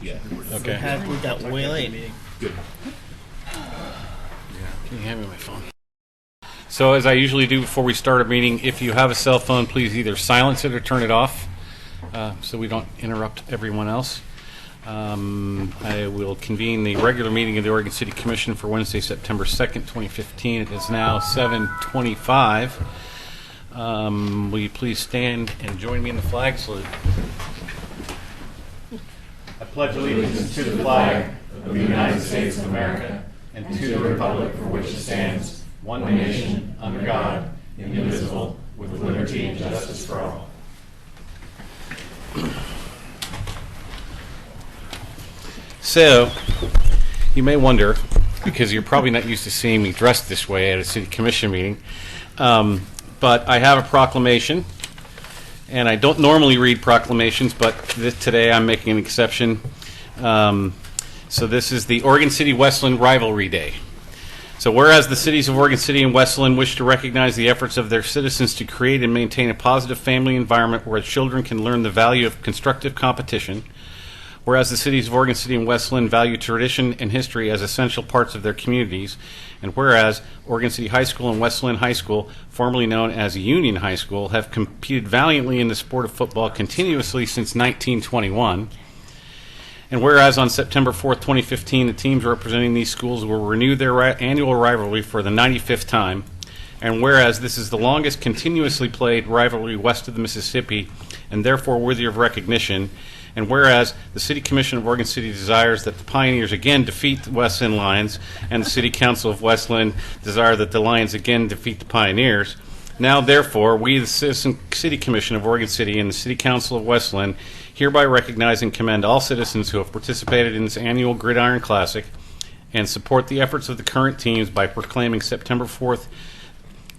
Yeah. Okay. We got way late. Good. Can you hand me my phone? So as I usually do before we start a meeting, if you have a cell phone, please either silence it or turn it off so we don't interrupt everyone else. I will convene the regular meeting of the Oregon City Commission for Wednesday, September 2nd, 2015. It is now 7:25. Will you please stand and join me in the flag salute? I pledge allegiance to the flag of the United States of America and to the republic for which it stands, one nation, under God, indivisible, with liberty and justice for all. So, you may wonder, because you're probably not used to seeing me dressed this way at a city commission meeting, but I have a proclamation, and I don't normally read proclamations, but today I'm making an exception. So this is the Oregon City-Westland Rivalry Day. So whereas the cities of Oregon City and Westland wish to recognize the efforts of their citizens to create and maintain a positive family environment where children can learn the value of constructive competition, whereas the cities of Oregon City and Westland value tradition and history as essential parts of their communities, and whereas Oregon City High School and Westland High School, formerly known as Union High School, have competed valiantly in the sport of football continuously since 1921, and whereas on September 4th, 2015, the teams representing these schools will renew their annual rivalry for the 95th time, and whereas this is the longest continuously played rivalry west of the Mississippi and therefore worthy of recognition, and whereas the City Commission of Oregon City desires that the Pioneers again defeat the Westland Lions, and the City Council of Westland desire that the Lions again defeat the Pioneers, now therefore we, the City Commission of Oregon City and the City Council of Westland, hereby recognize and commend all citizens who have participated in this annual Gridiron Classic and support the efforts of the current teams by proclaiming September 4th,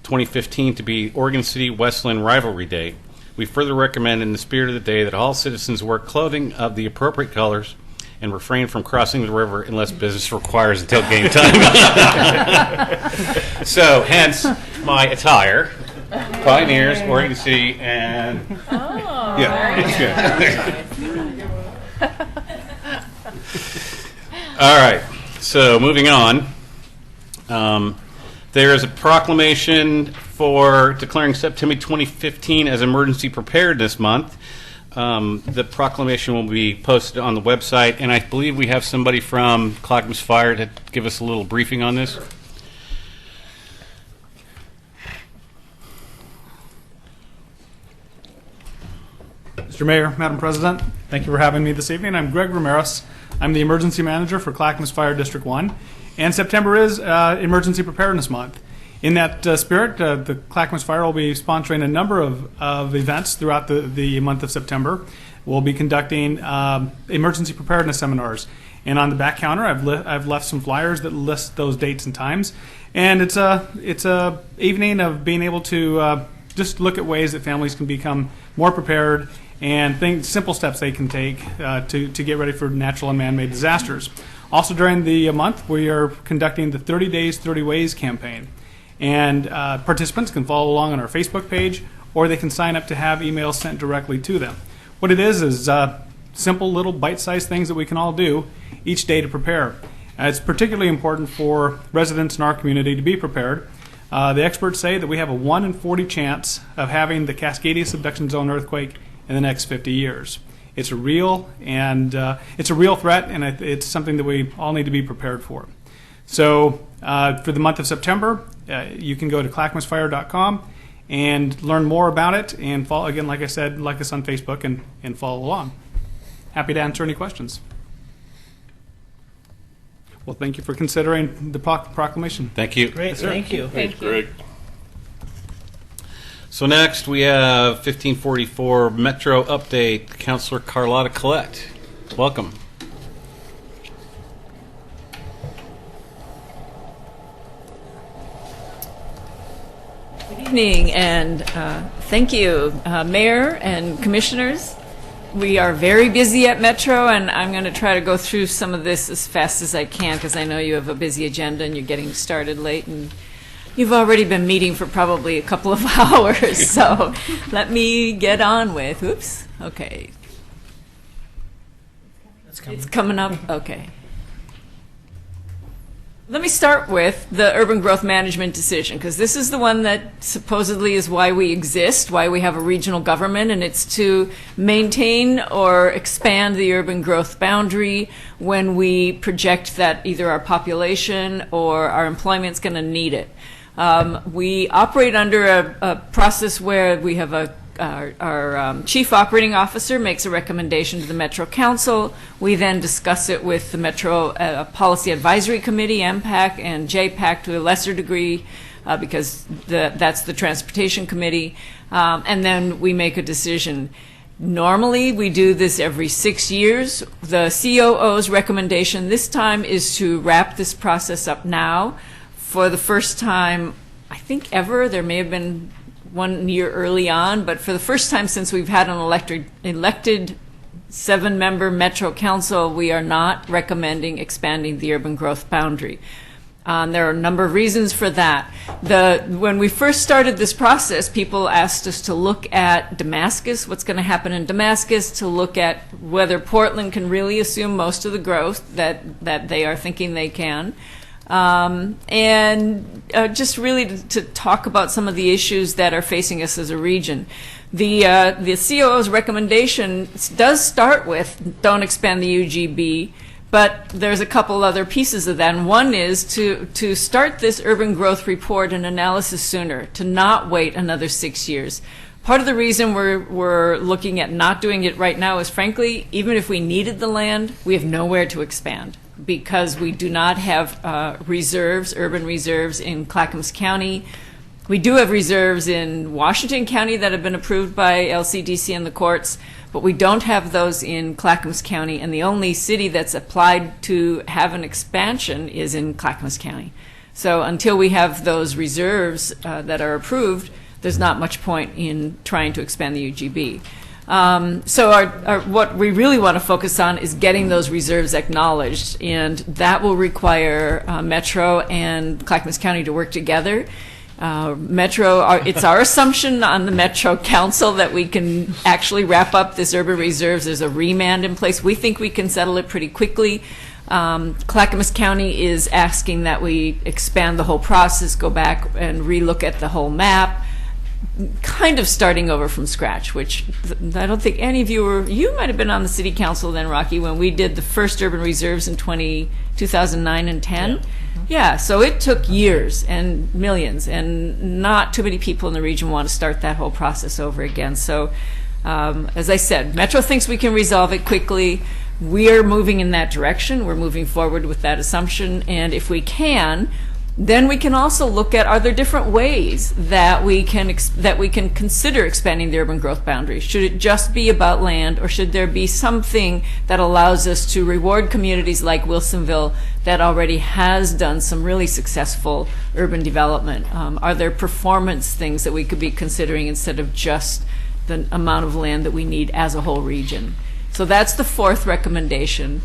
2015 to be Oregon City-Westland Rivalry Day. We further recommend in the spirit of the day that all citizens wear clothing of the appropriate colors and refrain from crossing the river unless business requires until game time. So, hence my attire. Pioneers, Oregon City, and yeah, it's good. All right, so moving on. There is a proclamation for declaring September 2015 as Emergency Preparedness Month. The proclamation will be posted on the website, and I believe we have somebody from Clackamas Fire to give us a little briefing on this. Mr. Mayor, Madam President, thank you for having me this evening. I'm Greg Ramirez. I'm the Emergency Manager for Clackamas Fire District 1, and September is Emergency Preparedness Month. In that spirit, the Clackamas Fire will be sponsoring a number of events throughout the month of September. We'll be conducting emergency preparedness seminars, and on the back counter I've left some flyers that list those dates and times, and it's a evening of being able to just look at ways that families can become more prepared and simple steps they can take to get ready for natural and man-made disasters. Also during the month, we are conducting the 30 Days, 30 Ways campaign. And participants can follow along on our Facebook page, or they can sign up to have emails sent directly to them. What it is simple little bite-sized things that we can all do each day to prepare. It's particularly important for residents in our community to be prepared. The experts say that we have a 1 in 40 chance of having the Cascadia subduction zone earthquake in the next 50 years. It's a real threat, and it's something that we all need to be prepared for. So for the month of September, you can go to clackamasfire.com and learn more about it, and follow, again, like I said, like us on Facebook and follow along. Happy to answer any questions. Well, thank you for considering the proclamation. Thank you. Great, thank you. Thank you. So next we have 1544 Metro Update, Councilor Carlotta Collette. Welcome. Good evening, and thank you, Mayor and Commissioners. We are very busy at Metro, and I'm going to try to go through some of this as fast as I can because I know you have a busy agenda and you're getting started late, and you've already been meeting for probably a couple of hours, so let me get on with, oops, okay. It's coming up? Okay. Let me start with the urban growth management decision, because this is the one that supposedly is why we exist, why we have a regional government, and it's to maintain or expand the urban growth boundary when we project that either our population or our employment is going to need it. We operate under a process where we have our chief operating officer makes a recommendation to the Metro Council. We then discuss it with the Metro Policy Advisory Committee, MPAC, and JPAC to a lesser degree, because that's the Transportation Committee. And then we make a decision. Normally, we do this every 6 years. The COO's recommendation this time is to wrap this process up now. For the first time, I think ever, there may have been 1 year early on, but for the first time since we've had an elected 7-member Metro Council, we are not recommending expanding the urban growth boundary. There are a number of reasons for that. When we first started this process, people asked us to look at Damascus, what's going to happen in Damascus, to look at whether Portland can really assume most of the growth that they are thinking they can. And just really to talk about some of the issues that are facing us as a region. The COO's recommendation does start with don't expand the UGB, but there's a couple other pieces of that. And one is to start this urban growth report and analysis sooner, to not wait another 6 years. Part of the reason we're looking at not doing it right now is, frankly, even if we needed the land, we have nowhere to expand, because we do not have urban reserves in Clackamas County. We do have reserves in Washington County that have been approved by LCDC and the courts, but we don't have those in Clackamas County, and the only city that's applied to have an expansion is in Clackamas County. So until we have those reserves that are approved, there's not much point in trying to expand the UGB. So what we really want to focus on is getting those reserves acknowledged, and that will require Metro and Clackamas County to work together. It's our assumption on the Metro Council that we can actually wrap up this urban reserves. There's a remand in place. We think we can settle it pretty quickly. Clackamas County is asking that we expand the whole process, go back and relook at the whole map, kind of starting over from scratch, which I don't think any of you might have been on the city council then, Rocky, when we did the first urban reserves in 2009 and 10. Yeah, so it took years and millions, and not too many people in the region want to start that whole process over again. So, as I said, Metro thinks we can resolve it quickly. We are moving in that direction. We're moving forward with that assumption, and if we can, then we can also look at, are there different ways that we can consider expanding the urban growth boundary? Should it just be about land, or should there be something that allows us to reward communities like Wilsonville that already has done some really successful urban development? Are there performance things that we could be considering instead of just the amount of land that we need as a whole region? So that's the fourth recommendation.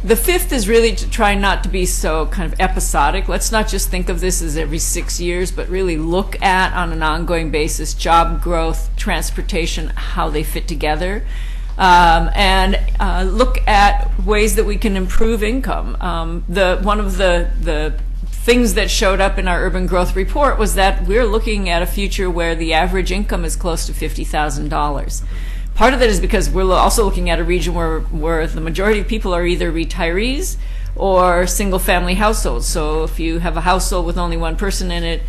The fifth is really to try not to be so kind of episodic. Let's not just think of this as every 6 years, but really look at, on an ongoing basis, job growth, transportation, how they fit together, and look at ways that we can improve income. One of the things that showed up in our urban growth report was that we're looking at a future where the average income is close to $50,000. Part of that is because we're also looking at a region where the majority of people are either retirees or single-family households. So if you have a household with only one person in it,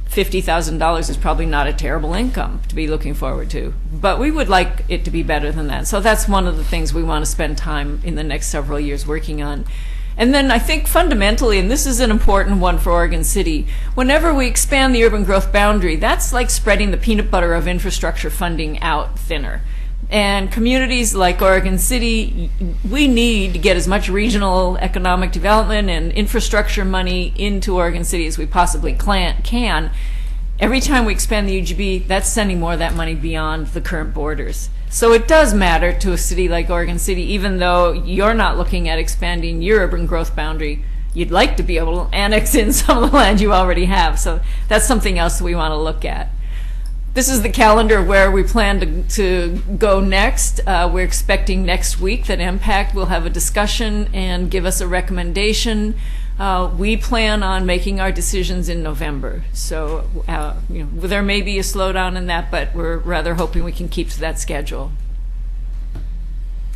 $50,000 is probably not a terrible income to be looking forward to. But we would like it to be better than that. So that's one of the things we want to spend time in the next several years working on. And then I think fundamentally, and this is an important one for Oregon City, whenever we expand the urban growth boundary, that's like spreading the peanut butter of infrastructure funding out thinner. And communities like Oregon City, we need to get as much regional economic development and infrastructure money into Oregon City as we possibly can. Every time we expand the UGB, that's sending more of that money beyond the current borders. So it does matter to a city like Oregon City, even though you're not looking at expanding your urban growth boundary. You'd like to be able to annex in some of the land you already have. So that's something else that we want to look at. This is the calendar where we plan to go next. We're expecting next week that MPACT will have a discussion and give us a recommendation. We plan on making our decisions in November. So there may be a slowdown in that, but we're rather hoping we can keep to that schedule.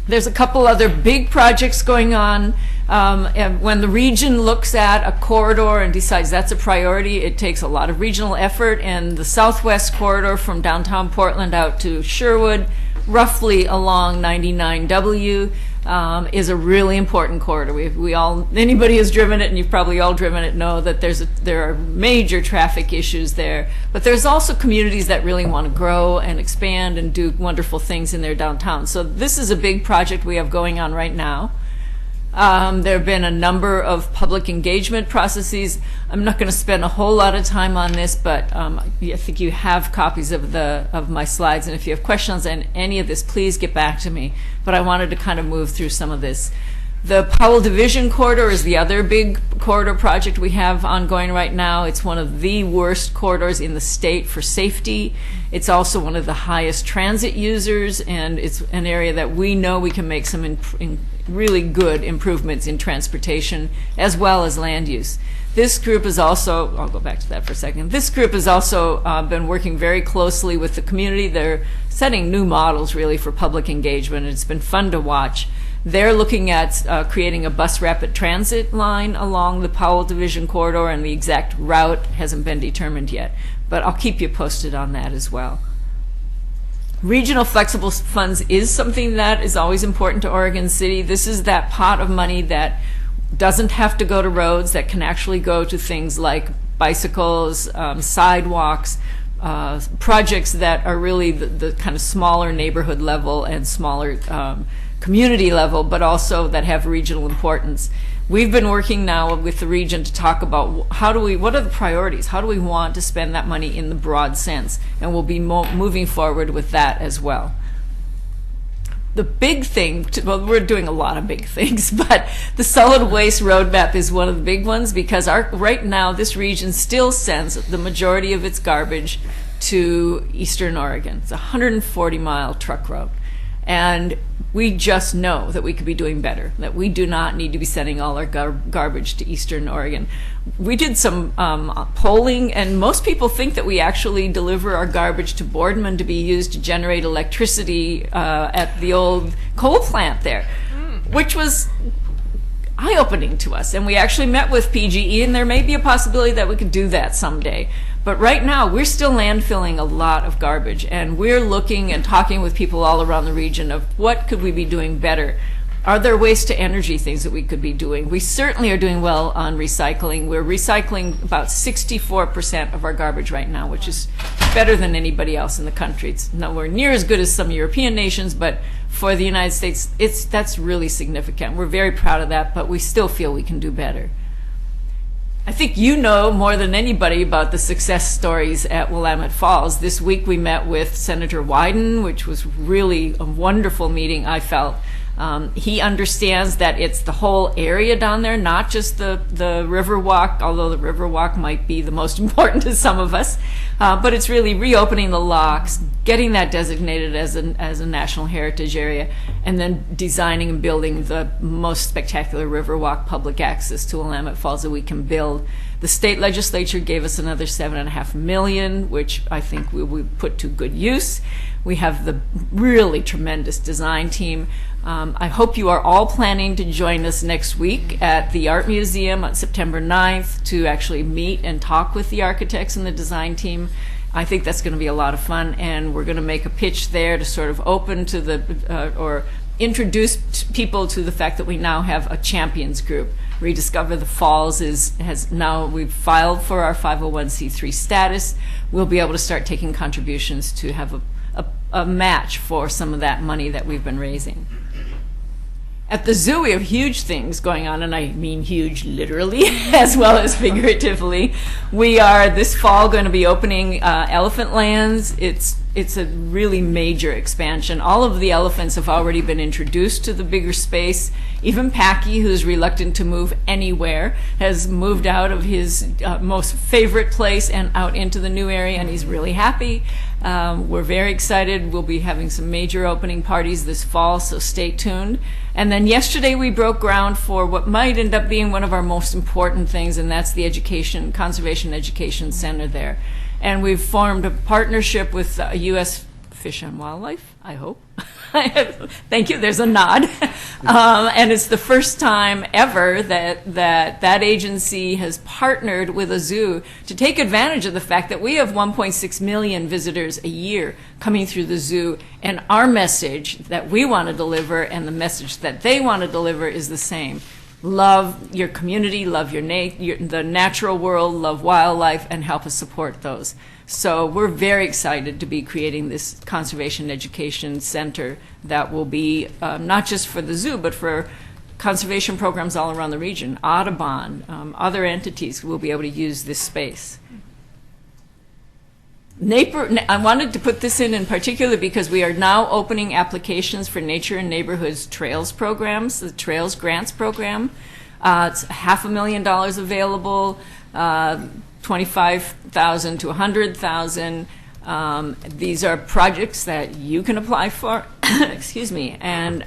There's a couple other big projects going on. And when the region looks at a corridor and decides that's a priority, it takes a lot of regional effort, and the Southwest corridor from downtown Portland out to Sherwood, roughly along 99W, is a really important corridor. Anybody who's driven it, and you've probably all driven it, know that there are major traffic issues there. But there's also communities that really want to grow and expand and do wonderful things in their downtown. So this is a big project we have going on right now. There have been a number of public engagement processes. I'm not going to spend a whole lot of time on this, but I think you have copies of my slides, and if you have questions on any of this, please get back to me. But I wanted to kind of move through some of this. The Powell Division Corridor is the other big corridor project we have ongoing right now. It's one of the worst corridors in the state for safety. It's also one of the highest transit users, and it's an area that we know we can make some really good improvements in transportation as well as land use. This group is also, I'll go back to that for a second. This group has also been working very closely with the community. They're setting new models really for public engagement. It's been fun to watch. They're looking at creating a bus rapid transit line along the Powell Division Corridor, and the exact route hasn't been determined yet, but I'll keep you posted on that as well. Regional flexible funds is something that is always important to Oregon City. This is that pot of money that doesn't have to go to roads, that can actually go to things like bicycles, sidewalks, projects that are really the kind of smaller neighborhood level and smaller community level, but also that have regional importance. We've been working now with the region to talk about what are the priorities? How do we want to spend that money in the broad sense? And we'll be moving forward with that as well. The big thing, well, we're doing a lot of big things, but the solid waste roadmap is one of the big ones, because right now this region still sends the majority of its garbage to Eastern Oregon. It's a 140-mile truck route. And we just know that we could be doing better, that we do not need to be sending all our garbage to Eastern Oregon. We did some polling, and most people think that we actually deliver our garbage to Boardman to be used to generate electricity at the old coal plant there, which was eye-opening to us. And we actually met with PGE, and there may be a possibility that we could do that someday. But right now, we're still landfilling a lot of garbage, and we're looking and talking with people all around the region of what could we be doing better. Are there waste to energy things that we could be doing? We certainly are doing well on recycling. We're recycling about 64% of our garbage right now, which is better than anybody else in the country. It's nowhere near as good as some European nations, but for the United States, that's really significant. We're very proud of that, but we still feel we can do better. I think you know more than anybody about the success stories at Willamette Falls. This week we met with Senator Wyden, which was really a wonderful meeting, I felt. He understands that it's the whole area down there, not just the Riverwalk, although the Riverwalk might be the most important to some of us. But it's really reopening the locks, getting that designated as a National Heritage Area, and then designing and building the most spectacular Riverwalk public access to Willamette Falls that we can build. The state legislature gave us another $7.5 million, which I think we put to good use. We have the really tremendous design team. I hope you are all planning to join us next week at the Art Museum on September 9th to actually meet and talk with the architects and the design team. I think that's going to be a lot of fun, and we're going to make a pitch there to sort of open to or introduce people to the fact that we now have a champions group. Rediscover the Falls we've filed for our 501c3 status. We'll be able to start taking contributions to have a match for some of that money that we've been raising. At the zoo, we have huge things going on, and I mean huge literally as well as figuratively. We are this fall going to be opening Elephant Lands. It's a really major expansion. All of the elephants have already been introduced to the bigger space. Even Packy, who's reluctant to move anywhere, has moved out of his most favorite place and out into the new area, and he's really happy. We're very excited. We'll be having some major opening parties this fall, so stay tuned. And then yesterday we broke ground for what might end up being one of our most important things, and that's the Conservation Education Center there. And we've formed a partnership with U.S. Fish and Wildlife, I hope. Thank you, there's a nod. And it's the first time ever that agency has partnered with a zoo to take advantage of the fact that we have 1.6 million visitors a year coming through the zoo, and our message that we want to deliver and the message that they want to deliver is the same. Love your community, love the natural world, love wildlife, and help us support those. So we're very excited to be creating this Conservation Education Center that will be not just for the zoo, but for conservation programs all around the region. Audubon, other entities will be able to use this space. I wanted to put this in particular because we are now opening applications for Nature and Neighborhoods Trails programs, the Trails Grants Program. It's $500,000 available, 25,000 to 100,000. These are projects that you can apply for. Excuse me, and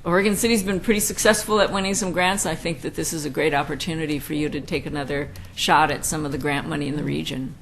Oregon City's been pretty successful at winning some grants. I think that this is a great opportunity for you to take another shot at some of the grant money in the region.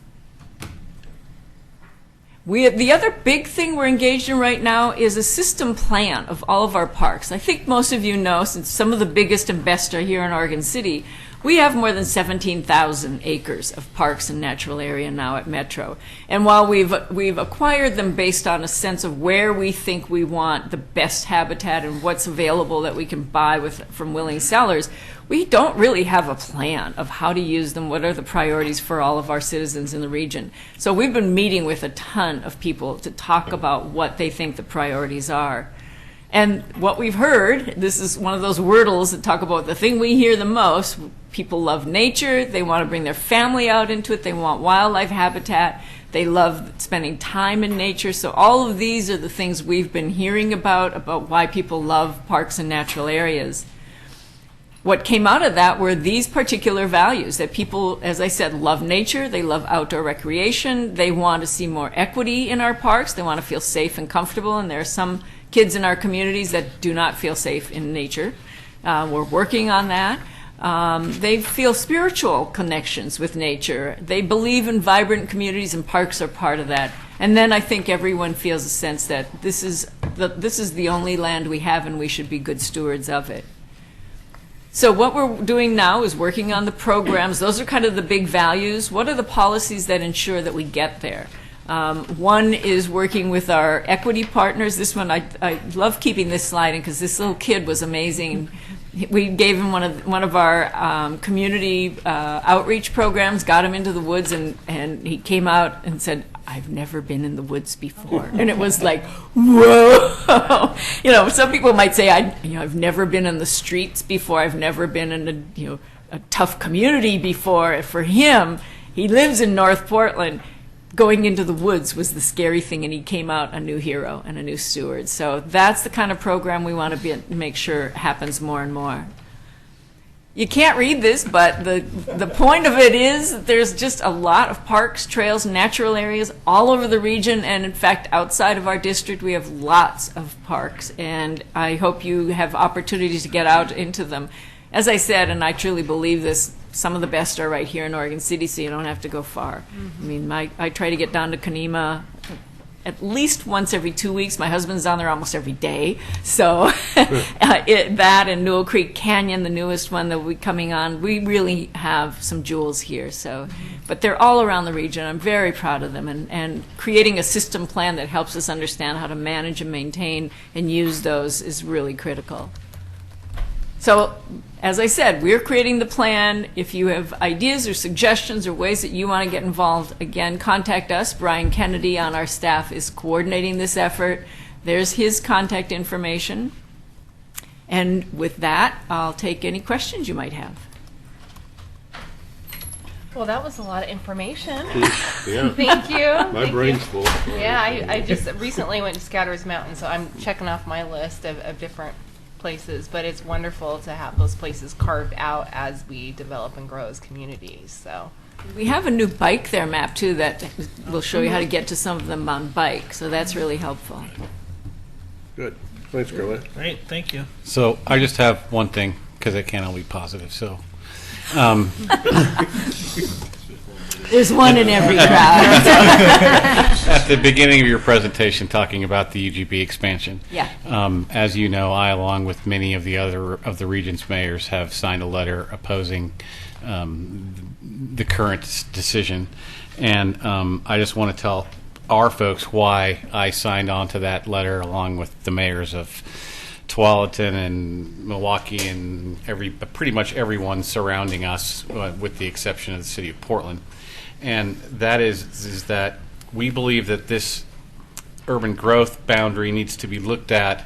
The other big thing we're engaged in right now is a system plan of all of our parks. I think most of you know, since some of the biggest and best are here in Oregon City, we have more than 17,000 acres of parks and natural area now at Metro. And while we've acquired them based on a sense of where we think we want the best habitat and what's available that we can buy from willing sellers, we don't really have a plan of how to use them, what are the priorities for all of our citizens in the region. So we've been meeting with a ton of people to talk about what they think the priorities are. And what we've heard, this is one of those wordles that talk about the thing we hear the most. People love nature, they want to bring their family out into it, they want wildlife habitat, they love spending time in nature. So all of these are the things we've been hearing about why people love parks and natural areas. What came out of that were these particular values, that people, as I said, love nature, they love outdoor recreation, they want to see more equity in our parks, they want to feel safe and comfortable, and there are some kids in our communities that do not feel safe in nature. We're working on that. They feel spiritual connections with nature. They believe in vibrant communities, and parks are part of that. And then I think everyone feels a sense that this is the only land we have, and we should be good stewards of it. So what we're doing now is working on the programs. Those are kind of the big values. What are the policies that ensure that we get there? One is working with our equity partners. This one, I love keeping this slide in because this little kid was amazing. We gave him one of our community outreach programs, got him into the woods, and he came out and said, "I've never been in the woods before." And it was like, whoa. Some people might say, I've never been in the streets before. I've never been in a tough community before. For him, he lives in North Portland. Going into the woods was the scary thing, and he came out a new hero and a new steward. So that's the kind of program we want to make sure happens more and more. You can't read this, but the point of it is that there's just a lot of parks, trails, natural areas all over the region, and in fact, outside of our district, we have lots of parks, and I hope you have opportunities to get out into them. As I said, and I truly believe this, some of the best are right here in Oregon City, so you don't have to go far. I mean, I try to get down to Conema at least once every 2 weeks. My husband's down there almost every day. So that and Newell Creek Canyon, the newest one that will be coming on, we really have some jewels here. So, but they're all around the region. I'm very proud of them. And creating a system plan that helps us understand how to manage and maintain and use those is really critical. So, as I said, we're creating the plan. If you have ideas or suggestions or ways that you want to get involved, again, contact us. Brian Kennedy on our staff is coordinating this effort. There's his contact information. And with that, I'll take any questions you might have. Well, that was a lot of information. Yeah. Thank you. My brain's full. Yeah, I just recently went to Scatter's Mountain, so I'm checking off my list of different places, but it's wonderful to have those places carved out as we develop and grow as communities. So We have a new bike there map too that will show you how to get to some of them on bike, so that's really helpful. Good. Thanks, Carla. Great, thank you. So I just have one thing, because I can't all be positive, so. There's one in every crowd. At the beginning of your presentation, talking about the UGB expansion. Yeah. As you know, I, along with many of the other of the region's mayors, have signed a letter opposing the current decision. And I just want to tell our folks why I signed on to that letter, along with the mayors of Tualatin and Milwaukee and pretty much everyone surrounding us, with the exception of the city of Portland. And that is that we believe that this urban growth boundary needs to be looked at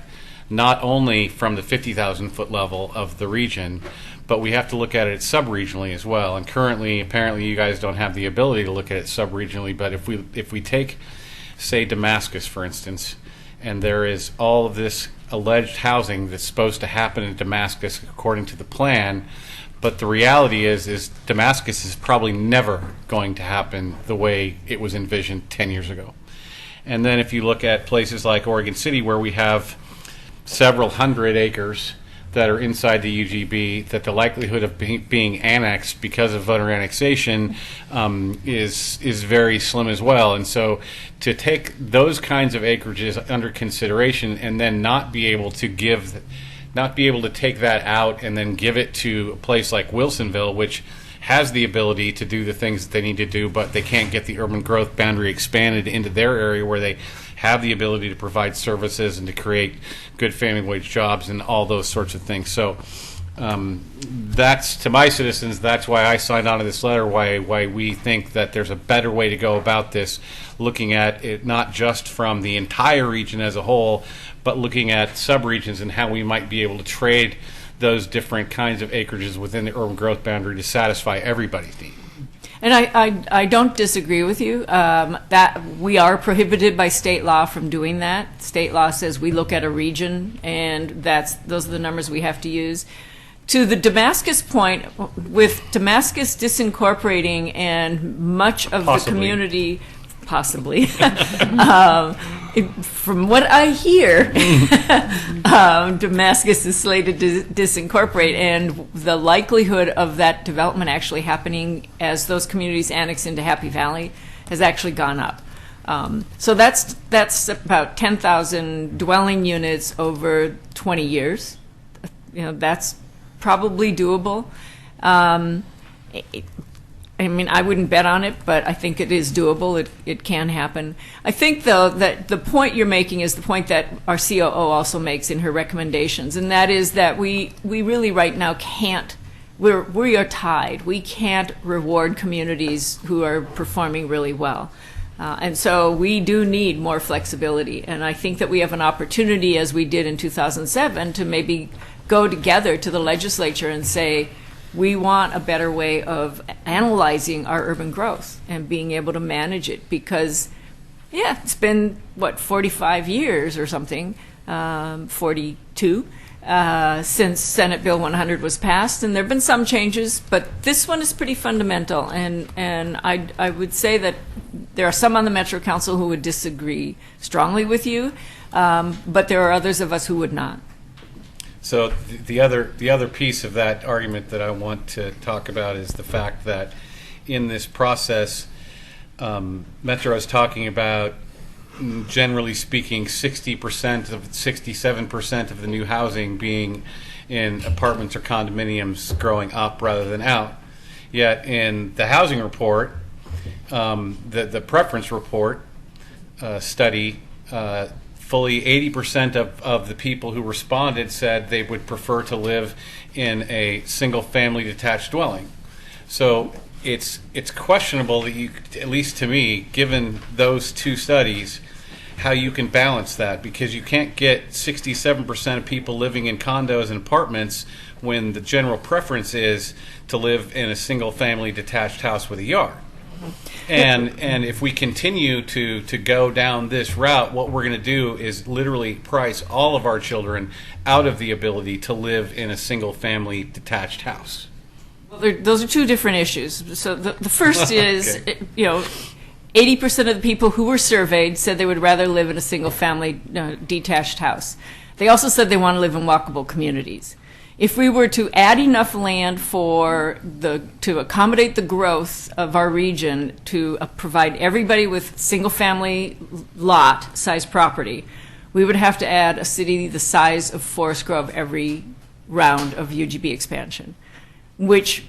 not only from the 50,000 foot level of the region, but we have to look at it sub-regionally as well. And currently, apparently, you guys don't have the ability to look at it sub-regionally. But if we take, say, Damascus, for instance, and there is all of this alleged housing that's supposed to happen in Damascus according to the plan, but the reality is Damascus is probably never going to happen the way it was envisioned 10 years ago. And then if you look at places like Oregon City, where we have several hundred acres that are inside the UGB, that the likelihood of being annexed because of voter annexation is very slim as well. And so to take those kinds of acreages under consideration and then not be able to take that out and then give it to a place like Wilsonville, which has the ability to do the things that they need to do, but they can't get the urban growth boundary expanded into their area where they have the ability to provide services and to create good family wage jobs and all those sorts of things. So that's, to my citizens, that's why I signed on to this letter, why we think that there's a better way to go about this, looking at it not just from the entire region as a whole, but looking at subregions and how we might be able to trade those different kinds of acreages within the urban growth boundary to satisfy everybody's need. And I don't disagree with you that we are prohibited by state law from doing that. State law says we look at a region, and those are the numbers we have to use. To the Damascus point, with Damascus disincorporating and much of the community, possibly, from what I hear, Damascus is slated to disincorporate, and the likelihood of that development actually happening as those communities annex into Happy Valley has actually gone up. So that's about 10,000 dwelling units over 20 years. That's probably doable. I mean, I wouldn't bet on it, but I think it is doable. It can happen. I think, though, that the point you're making is the point that our COO also makes in her recommendations, and that is that we really right now can't. We are tied. We can't reward communities who are performing really well. And so we do need more flexibility. And I think that we have an opportunity, as we did in 2007, to maybe go together to the legislature and say, we want a better way of analyzing our urban growth and being able to manage it, because, yeah, it's been, 45 years or something, 42, since Senate Bill 100 was passed, and there have been some changes, but this one is pretty fundamental, and I would say that there are some on the Metro Council who would disagree strongly with you, but there are others of us who would not. So the other piece of that argument that I want to talk about is the fact that in this process, Metro is talking about, generally speaking, 67% of the new housing being in apartments or condominiums growing up rather than out. Yet in the housing report, the preference report study, fully 80% of the people who responded said they would prefer to live in a single-family detached dwelling. So it's questionable that you, at least to me, given those two studies, how you can balance that, because you can't get 67% of people living in condos and apartments when the general preference is to live in a single-family detached house with a yard. And if we continue to go down this route, what we're going to do is literally price all of our children out of the ability to live in a single-family detached house. Those are two different issues. So the first is, 80% of the people who were surveyed said they would rather live in a single-family detached house. They also said they want to live in walkable communities. If we were to add enough land to accommodate the growth of our region, to provide everybody with single-family lot size property, we would have to add a city the size of Forest Grove every round of UGB expansion, which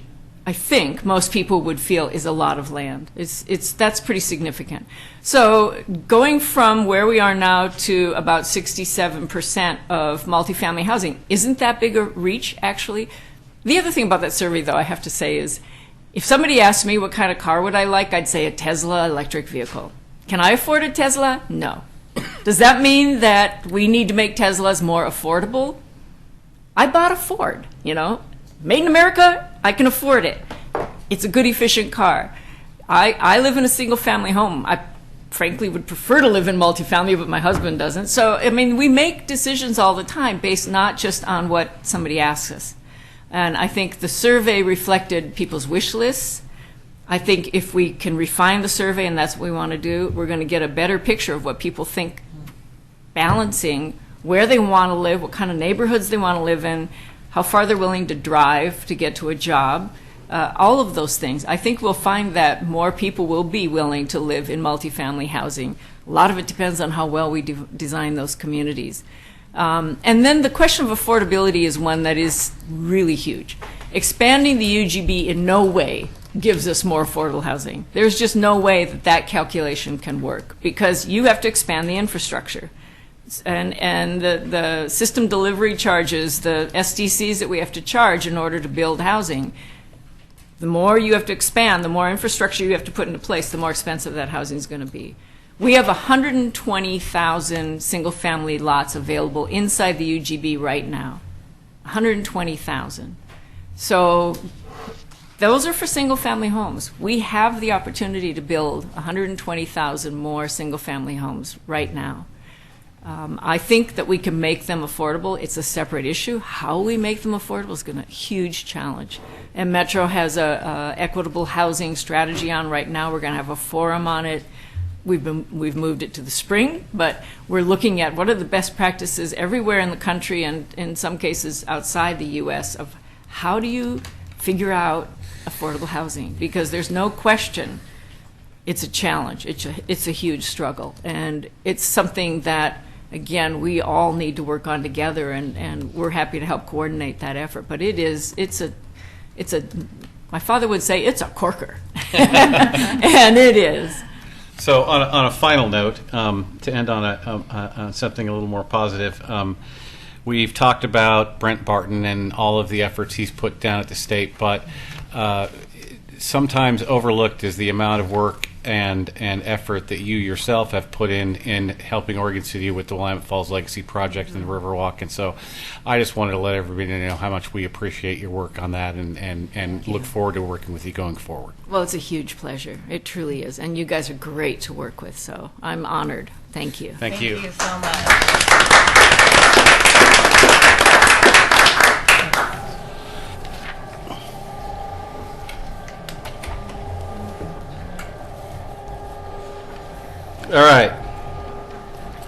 I think most people would feel is a lot of land. That's pretty significant. So going from where we are now to about 67% of multifamily housing, isn't that big a reach, actually? The other thing about that survey, though, I have to say is, if somebody asked me what kind of car would I like, I'd say a Tesla electric vehicle. Can I afford a Tesla? No. Does that mean that we need to make Teslas more affordable? I bought a Ford, Made in America, I can afford it. It's a good, efficient car. I live in a single-family home. I frankly would prefer to live in multifamily, but my husband doesn't. So, we make decisions all the time based not just on what somebody asks us. And I think the survey reflected people's wish lists. I think if we can refine the survey, and that's what we want to do, we're going to get a better picture of what people think, balancing where they want to live, what kind of neighborhoods they want to live in, how far they're willing to drive to get to a job, all of those things. I think we'll find that more people will be willing to live in multifamily housing. A lot of it depends on how well we design those communities. And then the question of affordability is one that is really huge. Expanding the UGB in no way gives us more affordable housing. There's just no way that calculation can work, because you have to expand the infrastructure. And the system delivery charges, the SDCs that we have to charge in order to build housing, the more you have to expand, the more infrastructure you have to put into place, the more expensive that housing is going to be. We have 120,000 single-family lots available inside the UGB right now. 120,000. So those are for single-family homes. We have the opportunity to build 120,000 more single-family homes right now. I think that we can make them affordable. It's a separate issue. How we make them affordable is going to be a huge challenge. And Metro has a equitable housing strategy on right now. We're going to have a forum on it. We've moved it to the spring, but we're looking at what are the best practices everywhere in the country, and in some cases outside the U.S., of how do you figure out affordable housing? Because there's no question it's a challenge. It's a huge struggle, and it's something that, again, we all need to work on together, and we're happy to help coordinate that effort. But it's a my father would say it's a corker, and it is. So on a final note, to end on something a little more positive, we've talked about Brent Barton and all of the efforts he's put down at the state, but sometimes overlooked is the amount of work and effort that you yourself have put in helping Oregon City with the Willamette Falls Legacy Project and the Riverwalk. And so I just wanted to let everybody know how much we appreciate your work on that, and look forward to working with you going forward. Well, it's a huge pleasure. It truly is. And you guys are great to work with, so I'm honored. Thank you. Thank you. Thank you so much. All right.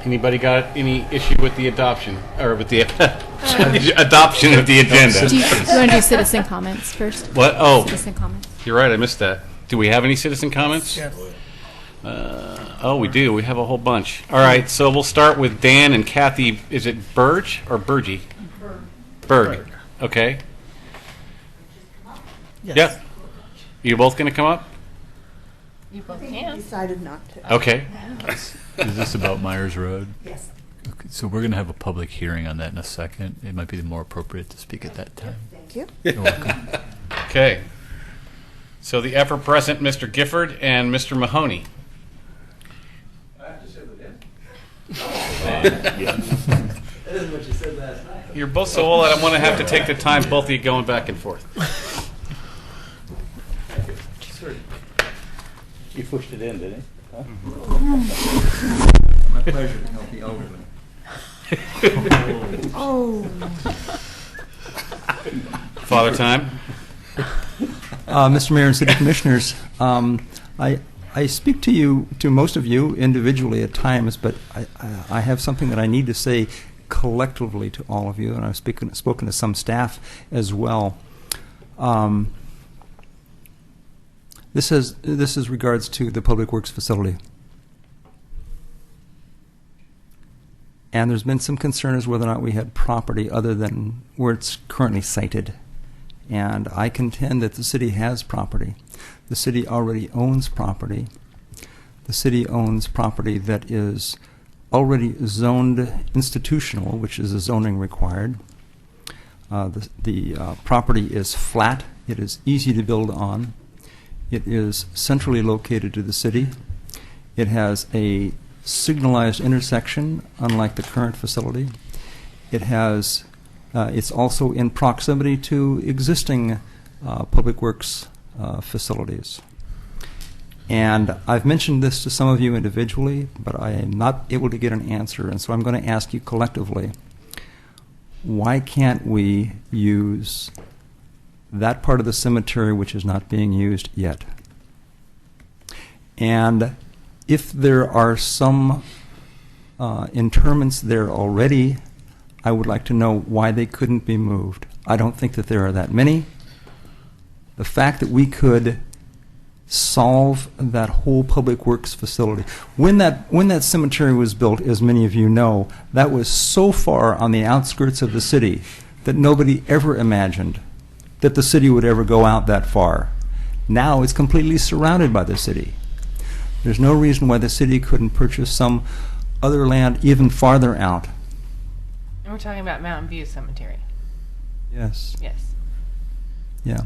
Anybody got any issue with the adoption, or with the adoption of the agenda? Do you want to do citizen comments first? What? Oh, Citizen comments. you're right. I missed that. Do we have any citizen comments? Yes. Oh, we do. We have a whole bunch. All right. So we'll start with Dan and Kathy. Is it Burge or Burgie? Berg. Okay. Yes. Yep. You both going to come up? You both can. Decided not to. Okay. Is this about Myers Road? Yes. Okay, so we're going to have a public hearing on that in a second. It might be more appropriate to speak at that time. Thank you. You're welcome. Okay. So the ever-present Mr. Gifford and Mr. Mahoney. I have to sit with him. Yes. That isn't what you said last night. You're both so old, I don't want to have to take the time, both of you going back and forth. You pushed it in, didn't you? Huh? My pleasure to help the elderly. Oh. Father time. Mr. Mayor and City Commissioners, I speak to most of you individually at times, but I have something that I need to say collectively to all of you, and I've spoken to some staff as well. This is regards to the Public Works facility. And there's been some concern as whether or not we had property other than where it's currently sited. And I contend that the city has property. The city already owns property. The city owns property that is already zoned institutional, which is a zoning required. The property is flat. It is easy to build on. It is centrally located to the city. It has a signalized intersection, unlike the current facility. It has, it's also in proximity to existing public works facilities. And I've mentioned this to some of you individually, but I am not able to get an answer, and so I'm going to ask you collectively, why can't we use that part of the cemetery which is not being used yet? And if there are some interments there already, I would like to know why they couldn't be moved. I don't think that there are that many. The fact that we could solve that whole public works facility. When that cemetery was built, as many of you know, that was so far on the outskirts of the city that nobody ever imagined that the city would ever go out that far. Now it's completely surrounded by the city. There's no reason why the city couldn't purchase some other land even farther out. And we're talking about Mountain View Cemetery. Yes. Yes. Yeah.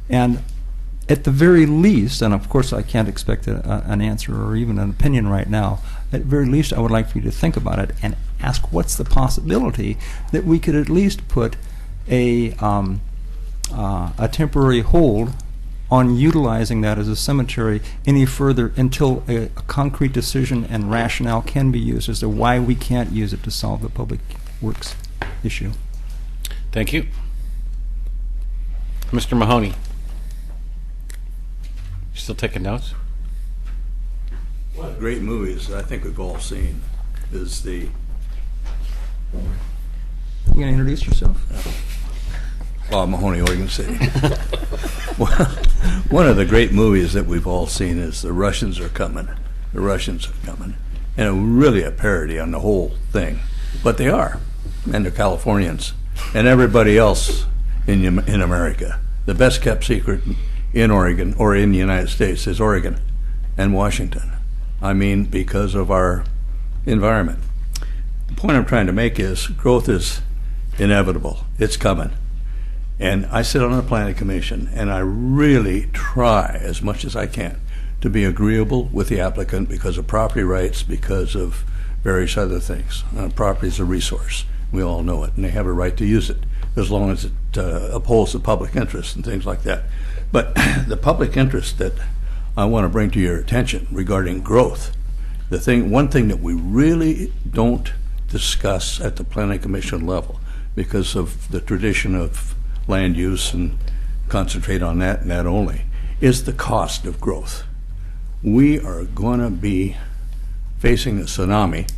And at the very least, and of course I can't expect an answer or even an opinion right now, at the very least I would like for you to think about it and ask what's the possibility that we could at least put a temporary hold on utilizing that as a cemetery any further until a concrete decision and rationale can be used as to why we can't use it to solve the public works issue. Thank you. Mr. Mahoney. You still taking notes? One of the great movies that I think we've all seen is the... You going to introduce yourself? Bob Mahoney, Oregon City. One of the great movies that we've all seen is The Russians Are Coming. The Russians Are Coming. And really a parody on the whole thing. But they are. And they're Californians. And everybody else in America. The best kept secret in Oregon, or in the United States, is Oregon and Washington. I mean, because of our environment. The point I'm trying to make is growth is inevitable. It's coming. And I sit on the planning commission, and I really try as much as I can to be agreeable with the applicant because of property rights, because of various other things. Property is a resource. We all know it, and they have a right to use it as long as it upholds the public interest and things like that. But the public interest that I want to bring to your attention regarding growth, one thing that we really don't discuss at the planning commission level because of the tradition of land use and concentrate on that and that only, is the cost of growth. We are going to be facing a tsunami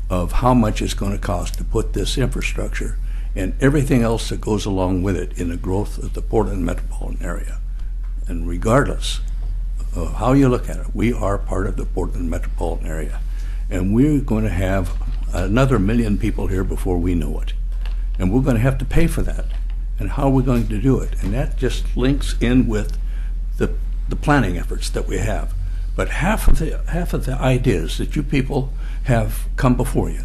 of how much it's going to cost to put this infrastructure and everything else that goes along with it in the growth of the Portland metropolitan area. And regardless of how you look at it, we are part of the Portland metropolitan area. And we're going to have another 1 million people here before we know it. And we're going to have to pay for that. And how are we going to do it? And that just links in with the planning efforts that we have. But half of the ideas that you people have come before you